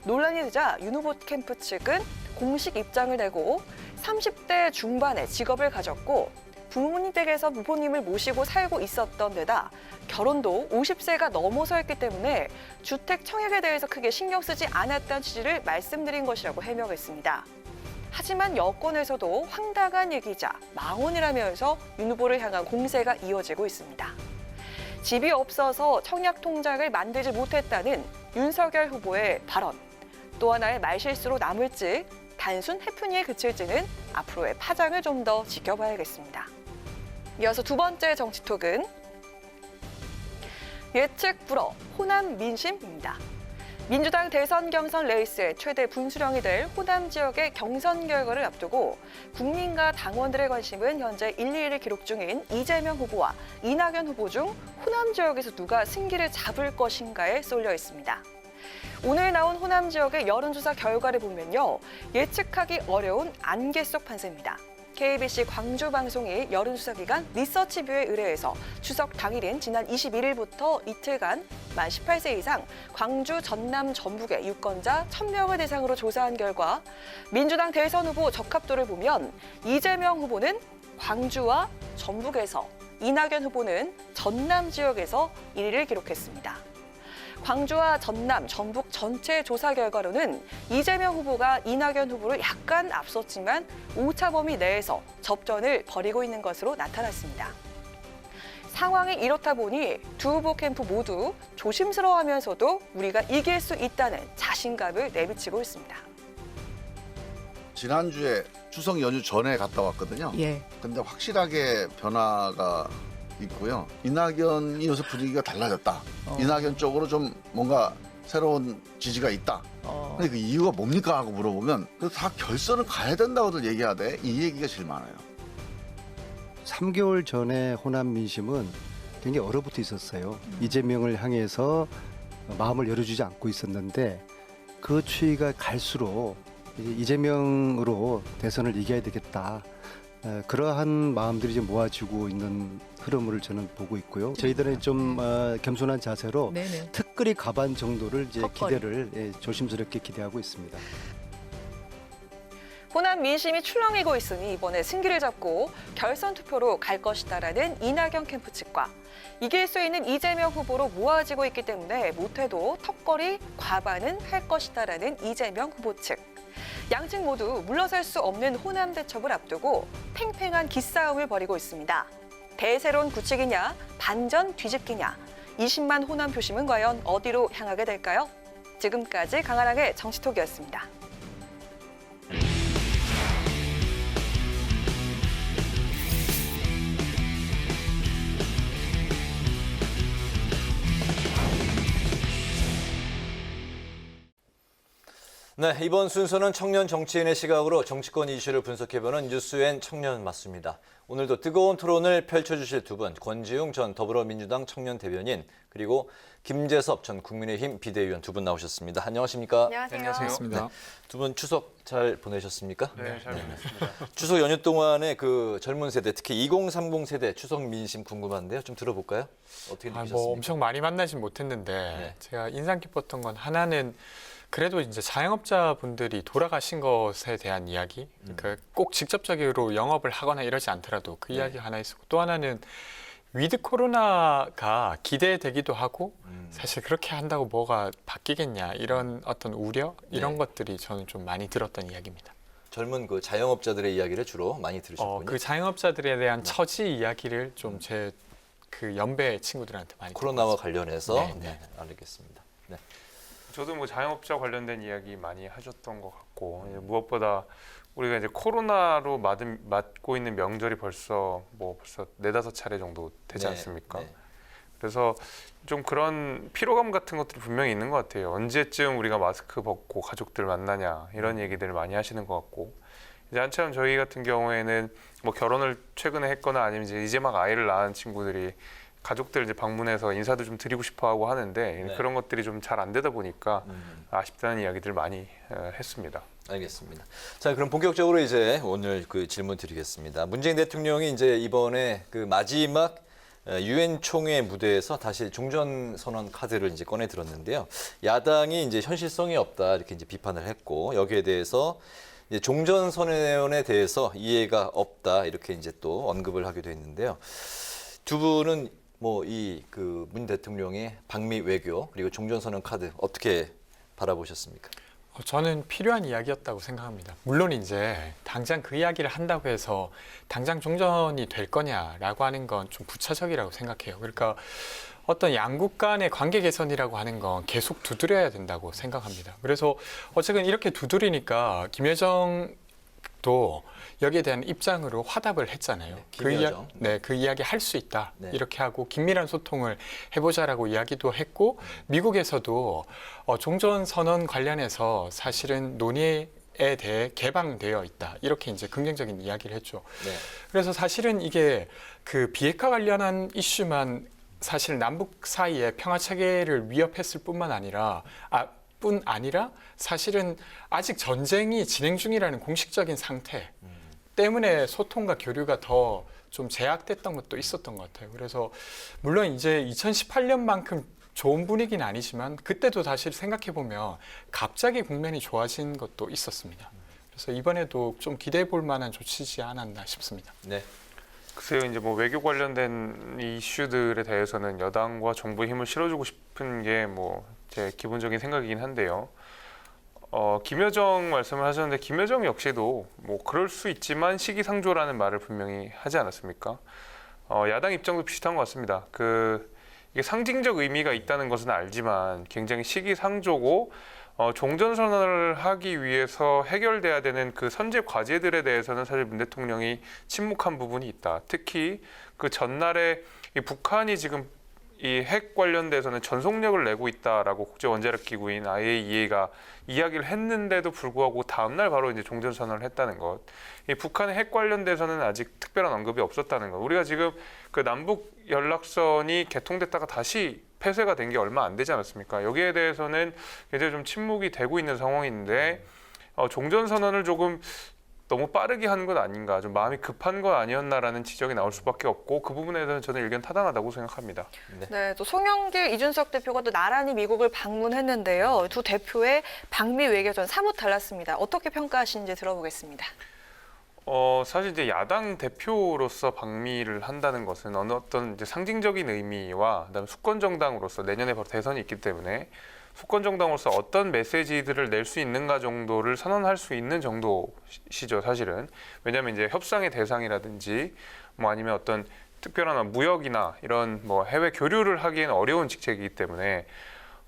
논란이 되자 윤 후보 캠프 측은 공식 입장을 내고 30대 중반에 직업을 가졌고 부모님 댁에서 부모님을 모시고 살고 있었던 데다 결혼도 50세가 넘어서 했기 때문에 주택 청약에 대해서 크게 신경 쓰지 않았다는 취지를 말씀드린 것이라고 해명했습니다. 하지만 여권에서도 황당한 얘기자 망언이라면서 윤 후보를 향한 공세가 이어지고 있습니다. 집이 없어서 청약 통장을 만들지 못했다는 윤석열 후보의 발언. 또 하나의 말실수로 남을지 단순 해프닝에 그칠지는 앞으로의 파장을 좀 더 지켜봐야겠습니다. 이어서 두 번째 정치톡은 예측 불허, 호남 민심입니다. 민주당 대선 경선 레이스의 최대 분수령이 될 호남 지역의 경선 결과를 앞두고 국민과 당원들의 관심은 현재 1위를 기록 중인 이재명 후보와 이낙연 후보 중 호남 지역에서 누가 승기를 잡을 것인가에 쏠려 있습니다. 오늘 나온 호남 지역의 여론조사 결과를 보면요, 예측하기 어려운 안개 속 판세입니다. KBC 광주 방송이 여론조사 기관 리서치뷰에 의뢰해서 추석 당일인 지난 21일부터 이틀간 만 18세 이상 광주, 전남, 전북의 유권자 1000명을 대상으로 조사한 결과 민주당 대선 후보 적합도를 보면 이재명 후보는 광주와 전북에서, 이낙연 후보는 전남 지역에서 1위를 기록했습니다. 광주와 전남, 전북 전체 조사 결과로는 이재명 후보가 이낙연 후보를 약간 앞섰지만 오차 범위 내에서 접전을 벌이고 있는 것으로 나타났습니다. 상황이 이렇다 보니 두 후보 캠프 모두 조심스러워하면서도 우리가 이길 수 있다는 자신감을 내비치고 있습니다. 지난주에 추석 연휴 전에 갔다 왔거든요. 예. 근데 확실하게 변화가 있고요. 이낙연이 요새 분위기가 달라졌다. 이낙연 쪽으로 좀 뭔가 새로운 지지가 있다. 근데 그 이유가 뭡니까 하고 물어보면 다 결선을 가야 된다고들 얘기하대. 이 얘기가 제일 많아요. 3개월 전에 호남 민심은 굉장히 얼어붙어 있었어요. 이재명을 향해서 마음을 열어주지 않고 있었는데 그 추이가 갈수록 이제 이재명으로 대선을 이겨야 되겠다. 그러한 마음들이 좀 모아지고 있는 흐름을 저는 보고 있고요. 저희들은 좀 겸손한 자세로 특거리 가반 정도를 이제 기대를 조심스럽게 기대하고 있습니다. 호남 민심이 출렁이고 있으니 이번에 승기를 잡고 결선 투표로 갈 것이다라는 이낙연 캠프 측과 이길 수 있는 이재명 후보로 모아지고 있기 때문에 못해도 턱걸이 과반은 할 것이다라는 이재명 후보 측. 양측 모두 물러설 수 없는 호남 대첩을 앞두고 팽팽한 기싸움을 벌이고 있습니다. 대세론 굳히기냐, 반전 뒤집기냐, 20만 호남 표심은 과연 어디로 향하게 될까요? 지금까지 강한항의 정치톡이었습니다. 네, 이번 순서는 청년 정치인의 시각으로 정치권 이슈를 분석해보는 뉴스엔 청년 맞습니다. 오늘도 뜨거운 토론을 펼쳐주실 두 분, 권지웅 전 더불어민주당 청년 대변인 그리고 김재섭 전 국민의힘 비대위원 두 분 나오셨습니다. 안녕하십니까? 안녕하세요. 네, 두 분 추석 잘 보내셨습니까? 네, 잘 보냈습니다. 추석 연휴 동안에 그 젊은 세대, 특히 2030 세대 추석 민심 궁금한데요. 좀 들어볼까요? 어떻게 느끼셨습니까? 뭐 엄청 많이 만나진 못했는데 제가 인상 깊었던 건 하나는 그래도 이제 자영업자분들이 돌아가신 것에 대한 이야기, 그러니까 꼭 직접적으로 영업을 하거나 이러지 않더라도 그 이야기가 하나 있었고, 또 하나는 위드 코로나가 기대되기도 하고 사실 그렇게 한다고 뭐가 바뀌겠냐 이런 어떤 우려 이런 것들이 저는 좀 많이 들었던 이야기입니다. 젊은 그 자영업자들의 이야기를 주로 많이 들으셨군요. 그 자영업자들에 대한 처지 이야기를 좀 제 그 연배 친구들한테 많이 코로나와 관련해서 네. 알겠습니다. 네. 저도 뭐 자영업자 관련된 이야기 많이 하셨던 것 같고 무엇보다 우리가 이제 코로나로 맞고 있는 명절이 벌써 4-5차례 정도 되지 않습니까? 그래서 좀 그런 피로감 같은 것들이 분명히 있는 것 같아요. 언제쯤 우리가 마스크 벗고 가족들 만나냐 이런 얘기들을 많이 하시는 것 같고, 이제 한참 저희 같은 경우에는 뭐 결혼을 최근에 했거나 아니면 이제 막 아이를 낳은 친구들이 가족들 이제 방문해서 인사도 좀 드리고 싶어하고 하는데 그런 것들이 좀 잘 안 되다 보니까 아쉽다는 이야기들 많이 했습니다. 알겠습니다. 자, 그럼 본격적으로 이제 오늘 그 질문 드리겠습니다. 문재인 대통령이 이제 이번에 그 마지막 유엔 총회 무대에서 다시 종전 선언 카드를 이제 꺼내 들었는데요. 야당이 이제 현실성이 없다 이렇게 이제 비판을 했고, 여기에 대해서 이제 종전 선언에 대해서 이해가 없다 이렇게 이제 또 언급을 하기도 했는데요. 두 분은 뭐 이 그 문 대통령의 방미 외교 그리고 종전선언 카드 어떻게 바라보셨습니까? 저는 필요한 이야기였다고 생각합니다. 물론 이제 당장 그 이야기를 한다고 해서 당장 종전이 될 거냐라고 하는 건 좀 부차적이라고 생각해요. 그러니까 어떤 양국 간의 관계 개선이라고 하는 건 계속 두드려야 된다고 생각합니다. 그래서 어쨌든 이렇게 두드리니까 김여정도 여기에 대한 입장으로 화답을 했잖아요. 그 이야기 할 수 있다. 이렇게 하고 긴밀한 소통을 해보자라고 이야기도 했고, 미국에서도 종전 선언 관련해서 사실은 논의에 대해 개방되어 있다. 이렇게 이제 긍정적인 이야기를 했죠. 그래서 사실은 이게 그 비핵화 관련한 이슈만 사실 남북 사이의 평화 체계를 위협했을 뿐만 아니라 사실은 아직 전쟁이 진행 중이라는 공식적인 상태 때문에 소통과 교류가 더 좀 제약됐던 것도 있었던 것 같아요. 그래서 물론 이제 2018년만큼 좋은 분위기는 아니지만 그때도 사실 생각해 보면 갑자기 국면이 좋아진 것도 있었습니다. 그래서 이번에도 좀 기대해 볼 만한 조치지 않았나 싶습니다. 네. 글쎄요, 이제 뭐 외교 관련된 이슈들에 대해서는 여당과 정부의 힘을 실어주고 싶은 게 뭐 제 기본적인 생각이긴 한데요. 김여정 말씀을 하셨는데 김여정 역시도 뭐 그럴 수 있지만 시기상조라는 말을 분명히 하지 않았습니까? 야당 입장도 비슷한 것 같습니다. 이게 상징적 의미가 있다는 것은 알지만 굉장히 시기상조고 종전선언을 하기 위해서 해결돼야 되는 그 선제 과제들에 대해서는 사실 문 대통령이 침묵한 부분이 있다. 특히 그 전날에 이 북한이 지금 이 핵 관련돼서는 전속력을 내고 있다라고 국제원자력기구인 IAEA가 이야기를 했는데도 불구하고 다음날 바로 이제 종전선언을 했다는 것. 이 북한의 핵 관련돼서는 아직 특별한 언급이 없었다는 것. 우리가 지금 그 남북 연락선이 개통됐다가 다시 폐쇄가 된 게 얼마 안 되지 않았습니까? 여기에 대해서는 굉장히 좀 침묵이 되고 있는 상황인데 종전선언을 조금 너무 빠르게 한 것 아닌가, 좀 마음이 급한 것 아니었나라는 지적이 나올 수밖에 없고 그 부분에 대해서는 저는 의견 타당하다고 생각합니다. 네, 또 송영길, 이준석 대표가 또 나란히 미국을 방문했는데요. 두 대표의 방미 외교전 사뭇 달랐습니다. 어떻게 평가하시는지 들어보겠습니다. 사실 이제 야당 대표로서 방미를 한다는 것은 어떤 이제 상징적인 의미와 그다음에 수권 정당으로서 내년에 바로 대선이 있기 때문에 수권 정당으로서 어떤 메시지들을 낼 수 있는가 정도를 선언할 수 있는 정도시죠, 사실은. 왜냐하면 이제 협상의 대상이라든지 뭐 아니면 어떤 특별한 무역이나 이런 뭐 해외 교류를 하기에는 어려운 직책이기 때문에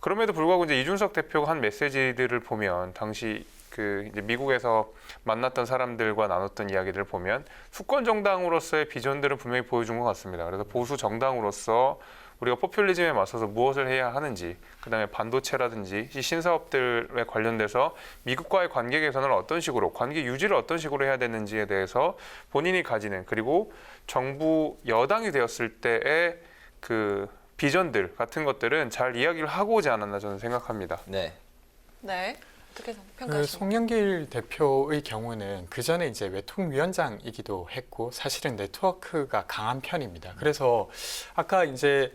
그럼에도 불구하고 이제 이준석 대표가 한 메시지들을 보면 당시 이제 미국에서 만났던 사람들과 나눴던 이야기들을 보면 수권 정당으로서의 비전들은 분명히 보여준 것 같습니다. 그래서 보수 정당으로서 우리가 포퓰리즘에 맞서서 무엇을 해야 하는지, 그다음에 반도체라든지 신사업들에 관련돼서 미국과의 관계 개선을 어떤 식으로, 관계 유지를 어떤 식으로 해야 되는지에 대해서 본인이 가지는, 그리고 정부 여당이 되었을 때의 그 비전들 같은 것들은 잘 이야기를 하고 오지 않았나 저는 생각합니다. 네. 어떻게 평가하십니까? 송영길 대표의 경우는 그 전에 이제 외통위원장이기도 했고 사실은 네트워크가 강한 편입니다. 그래서 아까 이제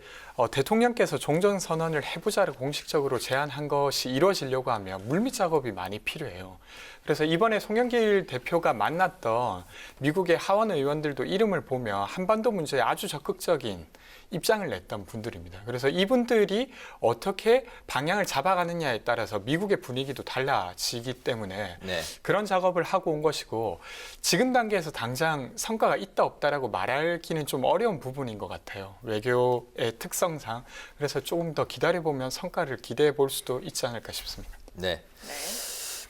대통령께서 종전선언을 해보자를 공식적으로 제안한 것이 이루어지려고 하면 물밑 작업이 많이 필요해요. 그래서 이번에 송영길 대표가 만났던 미국의 하원 의원들도 이름을 보면 한반도 문제에 아주 적극적인 입장을 냈던 분들입니다. 그래서 이분들이 어떻게 방향을 잡아가느냐에 따라서 미국의 분위기도 달라지기 때문에 그런 작업을 하고 온 것이고 지금 단계에서 당장 성과가 있다 없다라고 말하기는 좀 어려운 부분인 것 같아요. 외교의 특성상. 그래서 조금 더 기다려보면 성과를 기대해 볼 수도 있지 않을까 싶습니다. 네.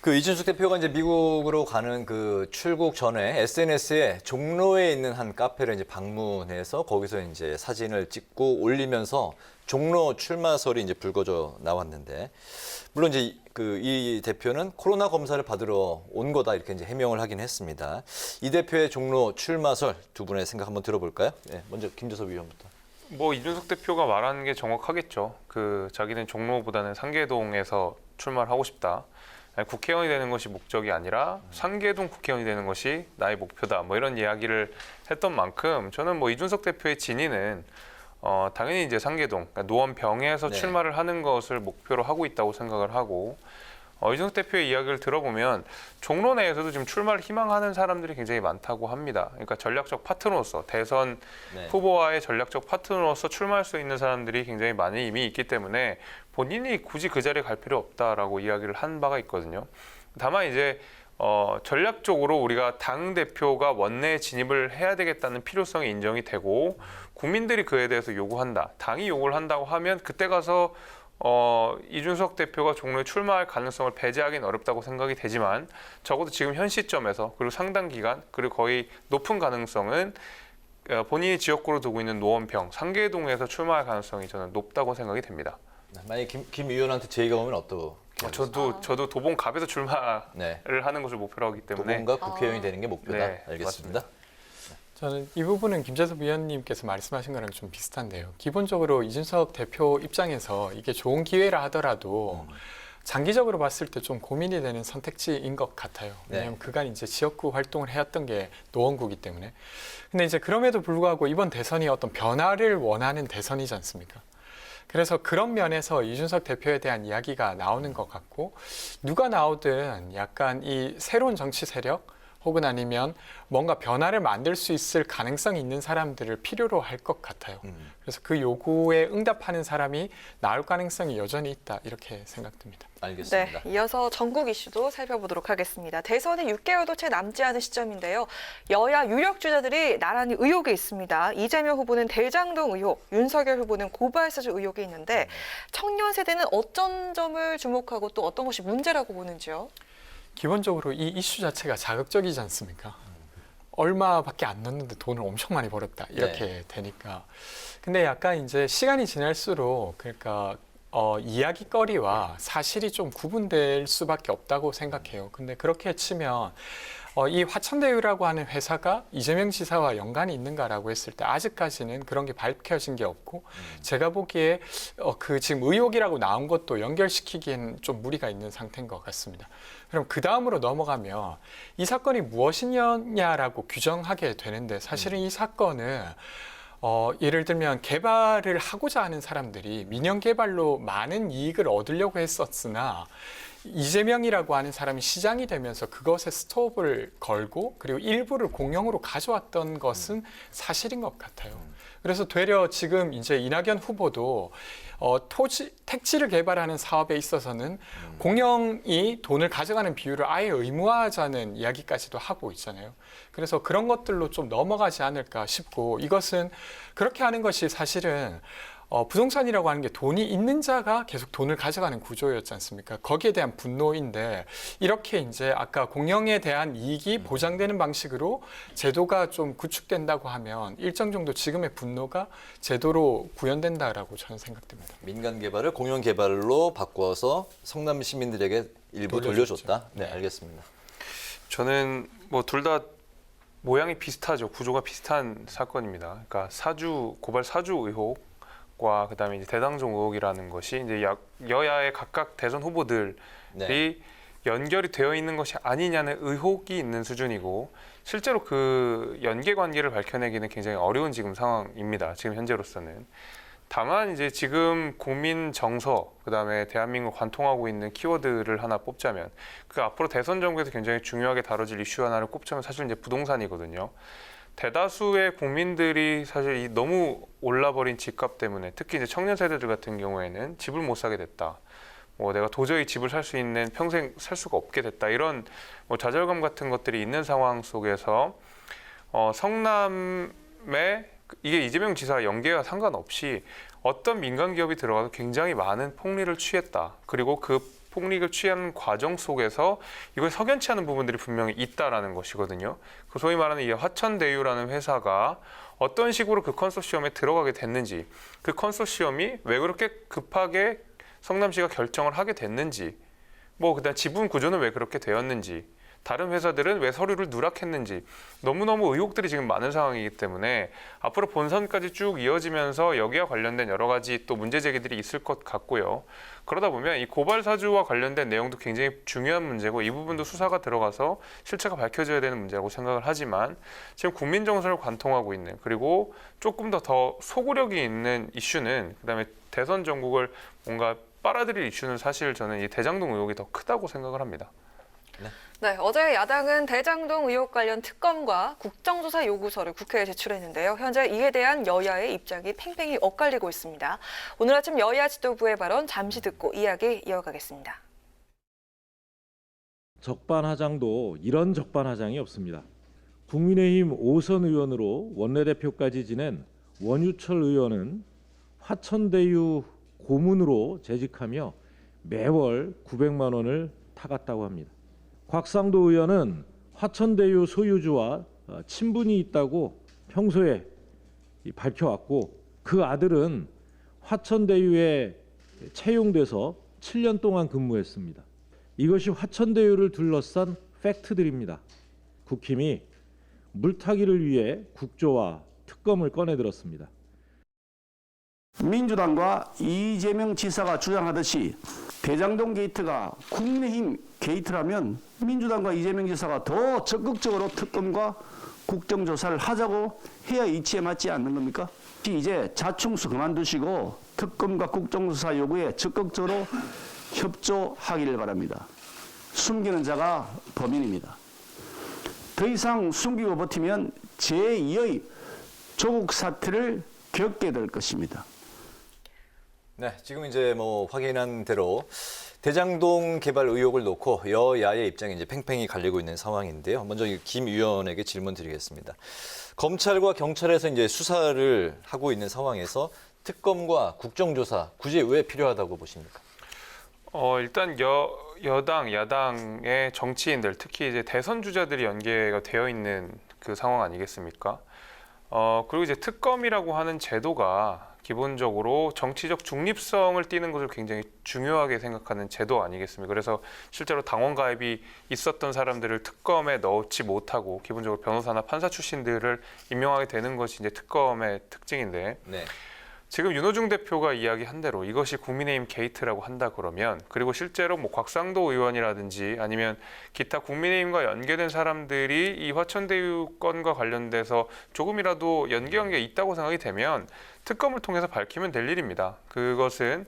그 이준석 대표가 이제 미국으로 가는 그 출국 전에 SNS에 종로에 있는 한 카페를 이제 방문해서 거기서 이제 사진을 찍고 올리면서 종로 출마설이 이제 불거져 나왔는데 물론 이제 이 대표는 코로나 검사를 받으러 온 거다 이렇게 이제 해명을 하긴 했습니다. 이 대표의 종로 출마설 두 분의 생각 한번 들어볼까요? 네, 먼저 김재섭 위원부터. 뭐 이준석 대표가 말하는 게 정확하겠죠. 자기는 종로보다는 상계동에서 출마를 하고 싶다. 국회의원이 되는 것이 목적이 아니라 상계동 국회의원이 되는 것이 나의 목표다. 뭐 이런 이야기를 했던 만큼 저는 뭐 이준석 대표의 진위는 당연히 이제 상계동, 그러니까 노원병에서 출마를 하는 것을 목표로 하고 있다고 생각을 하고 이준석 대표의 이야기를 들어보면 종로 내에서도 지금 출마를 희망하는 사람들이 굉장히 많다고 합니다. 그러니까 전략적 파트너로서 대선 후보와의 전략적 파트너로서 출마할 수 있는 사람들이 굉장히 많이 이미 있기 때문에 본인이 굳이 그 자리에 갈 필요 없다라고 이야기를 한 바가 있거든요. 다만 이제 전략적으로 우리가 당 대표가 원내에 진입을 해야 되겠다는 필요성이 인정이 되고 국민들이 그에 대해서 요구한다. 당이 요구를 한다고 하면 그때 가서 이준석 대표가 종로에 출마할 가능성을 배제하기는 어렵다고 생각이 되지만 적어도 지금 현 시점에서 그리고 상당 기간 그리고 거의 높은 가능성은 본인이 지역구로 두고 있는 노원평, 상계동에서 출마할 가능성이 저는 높다고 생각이 됩니다. 만약에 김 의원한테 제의가 오면 어떠? 저도 도봉갑에서 출마를 하는 것을 목표로 하기 때문에 도봉갑 국회의원이 되는 게 목표다. 네, 알겠습니다. 맞습니다. 저는 이 부분은 김재섭 위원님께서 말씀하신 거랑 좀 비슷한데요. 기본적으로 이준석 대표 입장에서 이게 좋은 기회라 하더라도 장기적으로 봤을 때 좀 고민이 되는 선택지인 것 같아요. 왜냐하면 그간 이제 지역구 활동을 해왔던 게 노원구이기 때문에. 근데 이제 그럼에도 불구하고 이번 대선이 어떤 변화를 원하는 대선이지 않습니까? 그래서 그런 면에서 이준석 대표에 대한 이야기가 나오는 것 같고 누가 나오든 약간 이 새로운 정치 세력 혹은 아니면 뭔가 변화를 만들 수 있을 가능성이 있는 사람들을 필요로 할 것 같아요. 그래서 그 요구에 응답하는 사람이 나올 가능성이 여전히 있다 이렇게 생각됩니다. 알겠습니다. 네, 이어서 전국 이슈도 살펴보도록 하겠습니다. 대선이 6개월도 채 남지 않은 시점인데요. 여야 유력 주자들이 나란히 의혹이 있습니다. 이재명 후보는 대장동 의혹, 윤석열 후보는 고발사주 의혹이 있는데 청년 세대는 어떤 점을 주목하고 또 어떤 것이 문제라고 보는지요? 기본적으로 이 이슈 자체가 자극적이지 않습니까? 얼마밖에 안 넣는데 돈을 엄청 많이 벌었다 이렇게 되니까. 근데 약간 이제 시간이 지날수록 그러니까 이야기거리와 사실이 좀 구분될 수밖에 없다고 생각해요. 근데 그렇게 치면 이 화천대유라고 하는 회사가 이재명 지사와 연관이 있는가라고 했을 때 아직까지는 그런 게 밝혀진 게 없고 제가 보기에 그 지금 의혹이라고 나온 것도 연결시키기에는 좀 무리가 있는 상태인 것 같습니다. 그럼 그 다음으로 넘어가면 이 사건이 무엇이냐라고 규정하게 되는데 사실은 이 사건은 예를 들면 개발을 하고자 하는 사람들이 민영 개발로 많은 이익을 얻으려고 했었으나 이재명이라고 하는 사람이 시장이 되면서 그것에 스톱을 걸고 그리고 일부를 공영으로 가져왔던 것은 사실인 것 같아요. 그래서 되려 지금 이제 이낙연 후보도 택지를 개발하는 사업에 있어서는 공영이 돈을 가져가는 비율을 아예 의무화하자는 이야기까지도 하고 있잖아요. 그래서 그런 것들로 좀 넘어가지 않을까 싶고 이것은 그렇게 하는 것이 사실은 부동산이라고 하는 게 돈이 있는 자가 계속 돈을 가져가는 구조였지 않습니까? 거기에 대한 분노인데 이렇게 이제 아까 공영에 대한 이익이 보장되는 방식으로 제도가 좀 구축된다고 하면 일정 정도 지금의 분노가 제도로 구현된다라고 저는 생각됩니다. 민간 개발을 공영 개발로 바꿔서 성남 시민들에게 일부 돌려줬다. 네, 알겠습니다. 저는 뭐 둘 다 모양이 비슷하죠. 구조가 비슷한 사건입니다. 그러니까 고발 사주 의혹 과 그다음에 이제 대장동 의혹이라는 것이 이제 여야의 각각 대선 후보들이 연결이 되어 있는 것이 아니냐는 의혹이 있는 수준이고 실제로 그 연계 관계를 밝혀내기는 굉장히 어려운 지금 상황입니다. 지금 현재로서는. 다만 이제 지금 국민 정서 그다음에 대한민국 관통하고 있는 키워드를 하나 뽑자면 그 앞으로 대선 정부에서 굉장히 중요하게 다뤄질 이슈 하나를 꼽자면 사실 이제 부동산이거든요. 대다수의 국민들이 사실 이 너무 올라버린 집값 때문에 특히 이제 청년 세대들 같은 경우에는 집을 못 사게 됐다. 뭐 내가 도저히 집을 살 수 있는 평생 살 수가 없게 됐다. 이런 뭐 좌절감 같은 것들이 있는 상황 속에서 성남에 이게 이재명 지사 연계와 상관없이 어떤 민간 기업이 들어가서 굉장히 많은 폭리를 취했다. 그리고 그 폭리를 취한 과정 속에서 이걸 석연치 않은 부분들이 분명히 있다라는 것이거든요. 그 소위 말하는 이 화천대유라는 회사가 어떤 식으로 그 컨소시엄에 들어가게 됐는지, 그 컨소시엄이 왜 그렇게 급하게 성남시가 결정을 하게 됐는지, 뭐 그다음 지분 구조는 왜 그렇게 되었는지, 다른 회사들은 왜 서류를 누락했는지 너무너무 의혹들이 지금 많은 상황이기 때문에 앞으로 본선까지 쭉 이어지면서 여기와 관련된 여러 가지 또 문제 제기들이 있을 것 같고요. 그러다 보면 이 고발 사주와 관련된 내용도 굉장히 중요한 문제고 이 부분도 수사가 들어가서 실체가 밝혀져야 되는 문제라고 생각을 하지만 지금 국민 정서를 관통하고 있는 그리고 조금 더 소구력이 있는 이슈는 그다음에 대선 전국을 뭔가 빨아들일 이슈는 사실 저는 이 대장동 의혹이 더 크다고 생각을 합니다. 네, 어제 야당은 대장동 의혹 관련 특검과 국정조사 요구서를 국회에 제출했는데요. 현재 이에 대한 여야의 입장이 팽팽히 엇갈리고 있습니다. 오늘 아침 여야 지도부의 발언 잠시 듣고 이야기 이어가겠습니다. 적반하장도 이런 적반하장이 없습니다. 국민의힘 5선 의원으로 원내대표까지 지낸 원유철 의원은 화천대유 고문으로 재직하며 매월 900만 원을 타갔다고 합니다. 곽상도 의원은 화천대유 소유주와 친분이 있다고 평소에 밝혀왔고 그 아들은 화천대유에 채용돼서 7년 동안 근무했습니다. 이것이 화천대유를 둘러싼 팩트들입니다. 국힘이 물타기를 위해 국조와 특검을 꺼내들었습니다. 민주당과 이재명 지사가 주장하듯이 대장동 게이트가 국민의힘 게이트라면 민주당과 이재명 지사가 더 적극적으로 특검과 국정조사를 하자고 해야 이치에 맞지 않는 겁니까? 이제 자충수 그만두시고 특검과 국정조사 요구에 적극적으로 협조하기를 바랍니다. 숨기는 자가 범인입니다. 더 이상 숨기고 버티면 제2의 조국 사태를 겪게 될 것입니다. 네, 지금 이제 뭐 확인한 대로 대장동 개발 의혹을 놓고 여야의 입장이 이제 팽팽히 갈리고 있는 상황인데요. 먼저 김 의원에게 질문 드리겠습니다. 검찰과 경찰에서 이제 수사를 하고 있는 상황에서 특검과 국정조사 굳이 왜 필요하다고 보십니까? 일단 여당, 야당의 정치인들, 특히 이제 대선 주자들이 연계가 되어 있는 그 상황 아니겠습니까? 그리고 이제 특검이라고 하는 제도가 기본적으로 정치적 중립성을 띠는 것을 굉장히 중요하게 생각하는 제도 아니겠습니까? 그래서 실제로 당원 가입이 있었던 사람들을 특검에 넣지 못하고 기본적으로 변호사나 판사 출신들을 임명하게 되는 것이 이제 특검의 특징인데 네. 지금 윤호중 대표가 이야기한 대로 이것이 국민의힘 게이트라고 한다 그러면 그리고 실제로 뭐 곽상도 의원이라든지 아니면 기타 국민의힘과 연계된 사람들이 이 화천대유 건과 관련돼서 조금이라도 연계관계가 있다고 생각이 되면 특검을 통해서 밝히면 될 일입니다. 그것은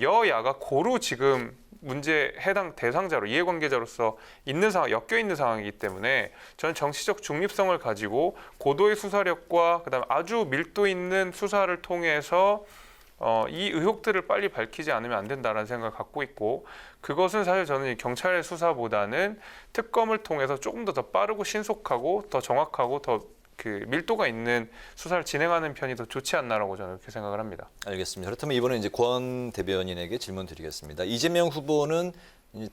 여야가 고루 지금 문제 해당 대상자로 이해관계자로서 있는 상황, 엮여 있는 상황이기 때문에 저는 정치적 중립성을 가지고 고도의 수사력과 그다음에 아주 밀도 있는 수사를 통해서 이 의혹들을 빨리 밝히지 않으면 안 된다라는 생각을 갖고 있고 그것은 사실 저는 경찰의 수사보다는 특검을 통해서 조금 더 빠르고 신속하고 더 정확하고 더 그 밀도가 있는 수사를 진행하는 편이 더 좋지 않나라고 저는 그렇게 생각을 합니다. 알겠습니다. 그렇다면 이번에 이제 권 대변인에게 질문 드리겠습니다. 이재명 후보는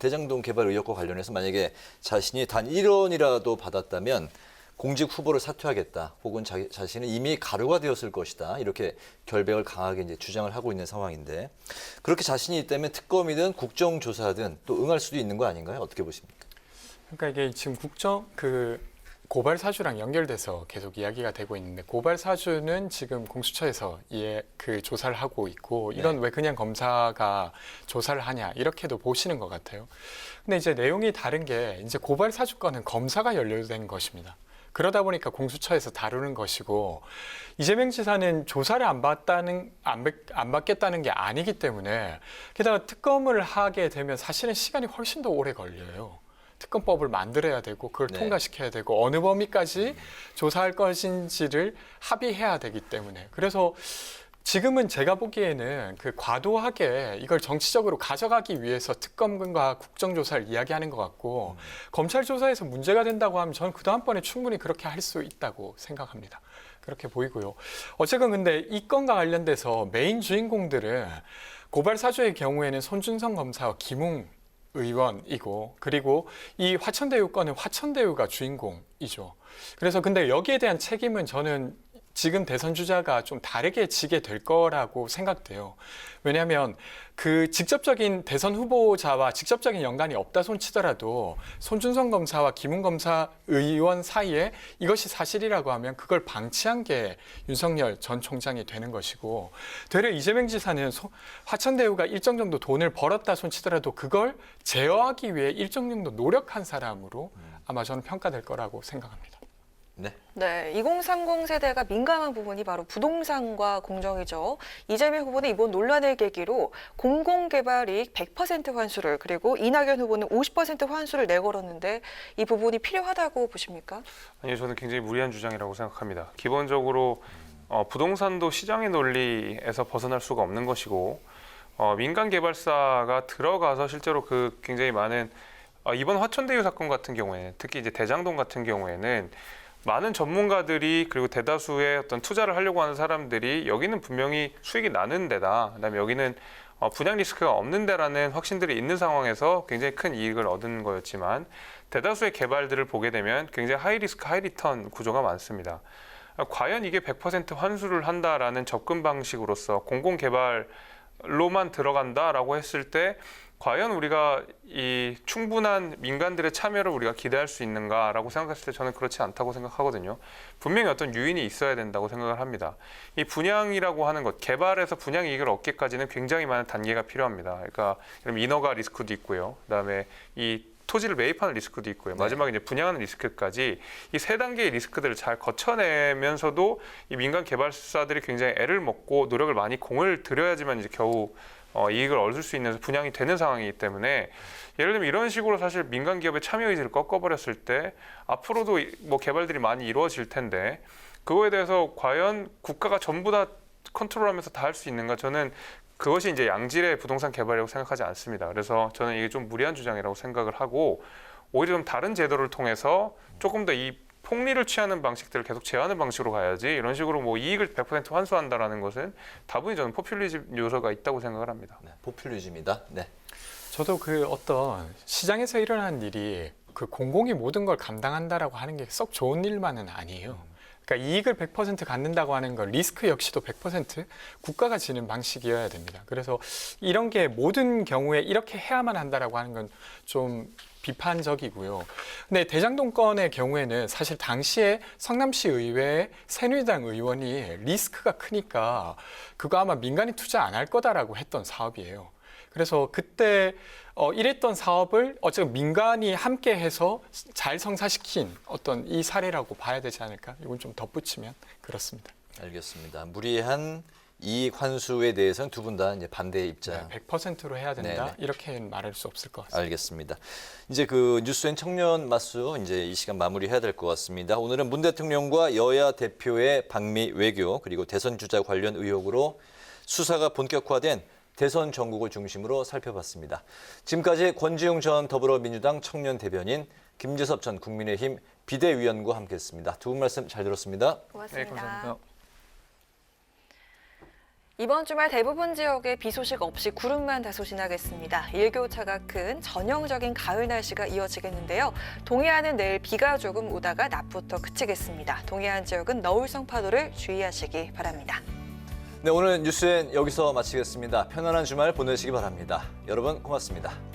대장동 개발 의혹과 관련해서 만약에 자신이 단 1원이라도 받았다면 공직 후보를 사퇴하겠다, 혹은 자신은 이미 가루가 되었을 것이다 이렇게 결백을 강하게 이제 주장을 하고 있는 상황인데 그렇게 자신이 있다면 특검이든 국정조사든 또 응할 수도 있는 거 아닌가요? 어떻게 보십니까? 그러니까 이게 지금 고발 사주랑 연결돼서 계속 이야기가 되고 있는데 고발 사주는 지금 공수처에서 그 조사를 하고 있고 이건 왜 그냥 검사가 조사를 하냐 이렇게도 보시는 것 같아요. 근데 이제 내용이 다른 게 이제 고발 사주 건은 검사가 연루된 것입니다. 그러다 보니까 공수처에서 다루는 것이고 이재명 지사는 조사를 안 받겠다는 게 아니기 때문에 게다가 특검을 하게 되면 사실은 시간이 훨씬 더 오래 걸려요. 특검법을 만들어야 되고 그걸 통과시켜야 되고 어느 범위까지 조사할 것인지를 합의해야 되기 때문에 그래서 지금은 제가 보기에는 그 과도하게 이걸 정치적으로 가져가기 위해서 특검과 국정조사를 이야기하는 것 같고 검찰 조사에서 문제가 된다고 하면 저는 그 다음번에 충분히 그렇게 할 수 있다고 생각합니다. 그렇게 보이고요. 어쨌건 근데 이 건과 관련돼서 메인 주인공들은 고발 사주의 경우에는 손준성 검사와 김웅 의원이고 그리고 이 화천대유 건은 화천대유가 주인공이죠. 그래서 근데 여기에 대한 책임은 저는 지금 대선 주자가 좀 다르게 지게 될 거라고 생각돼요. 왜냐하면 그 직접적인 대선 후보자와 직접적인 연관이 없다 손치더라도 손준성 검사와 김웅 검사 의원 사이에 이것이 사실이라고 하면 그걸 방치한 게 윤석열 전 총장이 되는 것이고 되려 이재명 지사는 화천대유가 일정 정도 돈을 벌었다 손치더라도 그걸 제어하기 위해 일정 정도 노력한 사람으로 아마 저는 평가될 거라고 생각합니다. 네, 2030 세대가 민감한 부분이 바로 부동산과 공정이죠. 이재명 후보는 이번 논란을 계기로 공공개발이익 100% 환수를 그리고 이낙연 후보는 50% 환수를 내걸었는데 이 부분이 필요하다고 보십니까? 아니요, 저는 굉장히 무리한 주장이라고 생각합니다. 기본적으로 부동산도 시장의 논리에서 벗어날 수가 없는 것이고 민간 개발사가 들어가서 실제로 그 굉장히 많은 이번 화천대유 사건 같은 경우에 특히 이제 대장동 같은 경우에는 많은 전문가들이 그리고 대다수의 어떤 투자를 하려고 하는 사람들이 여기는 분명히 수익이 나는 데다, 그다음에 여기는 분양 리스크가 없는 데라는 확신들이 있는 상황에서 굉장히 큰 이익을 얻은 거였지만 대다수의 개발들을 보게 되면 굉장히 하이 리스크, 하이 리턴 구조가 많습니다. 과연 이게 100% 환수를 한다라는 접근 방식으로서 공공개발로만 들어간다라고 했을 때 과연 우리가 이 충분한 민간들의 참여를 우리가 기대할 수 있는가라고 생각했을 때 저는 그렇지 않다고 생각하거든요. 분명히 어떤 유인이 있어야 된다고 생각을 합니다. 이 분양이라고 하는 것, 개발에서 분양 이익을 얻기까지는 굉장히 많은 단계가 필요합니다. 그러니까 인허가 리스크도 있고요. 그다음에 이 토지를 매입하는 리스크도 있고요. 마지막에 이제 분양하는 리스크까지 이 세 단계의 리스크들을 잘 거쳐내면서도 이 민간 개발사들이 굉장히 애를 먹고 노력을 많이 공을 들여야지만 이제 겨우 이익을 얻을 수 있는 분양이 되는 상황이기 때문에 예를 들면 이런 식으로 사실 민간 기업의 참여 의지를 꺾어버렸을 때 앞으로도 뭐 개발들이 많이 이루어질 텐데 그거에 대해서 과연 국가가 전부 다 컨트롤하면서 다 할 수 있는가? 저는 그것이 이제 양질의 부동산 개발이라고 생각하지 않습니다. 그래서 저는 이게 좀 무리한 주장이라고 생각을 하고 오히려 좀 다른 제도를 통해서 조금 더 이 폭리를 취하는 방식들을 계속 제한하는 방식으로 가야지 이런 식으로 뭐 이익을 100% 환수한다라는 것은 다분히 저는 포퓰리즘 요소가 있다고 생각을 합니다. 네, 포퓰리즘이다. 네. 저도 그 어떤 시장에서 일어나는 일이 그 공공이 모든 걸 감당한다라고 하는 게 썩 좋은 일만은 아니에요. 그러니까 이익을 100% 갖는다고 하는 건 리스크 역시도 100% 국가가 지는 방식이어야 됩니다. 그래서 이런 게 모든 경우에 이렇게 해야만 한다라고 하는 건 좀 비판적이고요. 근데 대장동 건의 경우에는 사실 당시에 성남시 의회의 새누리당 의원이 리스크가 크니까 그거 아마 민간이 투자 안 할 거다라고 했던 사업이에요. 그래서 그때 이랬던 사업을 어쨌든 민간이 함께 해서 잘 성사시킨 어떤 이 사례라고 봐야 되지 않을까? 이건 좀 덧붙이면 그렇습니다. 알겠습니다. 무리한 이익 환수에 대해서는 두 분 다 이제 반대의 입장. 100%로 해야 된다. 네네. 이렇게는 말할 수 없을 것 같습니다. 알겠습니다. 이제 그 뉴스엔 청년 맞수 이제 이 시간 마무리해야 될 것 같습니다. 오늘은 문 대통령과 여야 대표의 방미 외교 그리고 대선 주자 관련 의혹으로 수사가 본격화된 대선 전국을 중심으로 살펴봤습니다. 지금까지 권지웅 전 더불어민주당 청년 대변인, 김재섭 전 국민의힘 비대위원과 함께했습니다. 두 분 말씀 잘 들었습니다. 고맙습니다. 네, 감사합니다. 이번 주말 대부분 지역에 비 소식 없이 구름만 다소 지나겠습니다. 일교차가 큰 전형적인 가을 날씨가 이어지겠는데요. 동해안은 내일 비가 조금 오다가 낮부터 그치겠습니다. 동해안 지역은 너울성 파도를 주의하시기 바랍니다. 네, 오늘 뉴스엔 여기서 마치겠습니다. 편안한 주말 보내시기 바랍니다. 여러분 고맙습니다.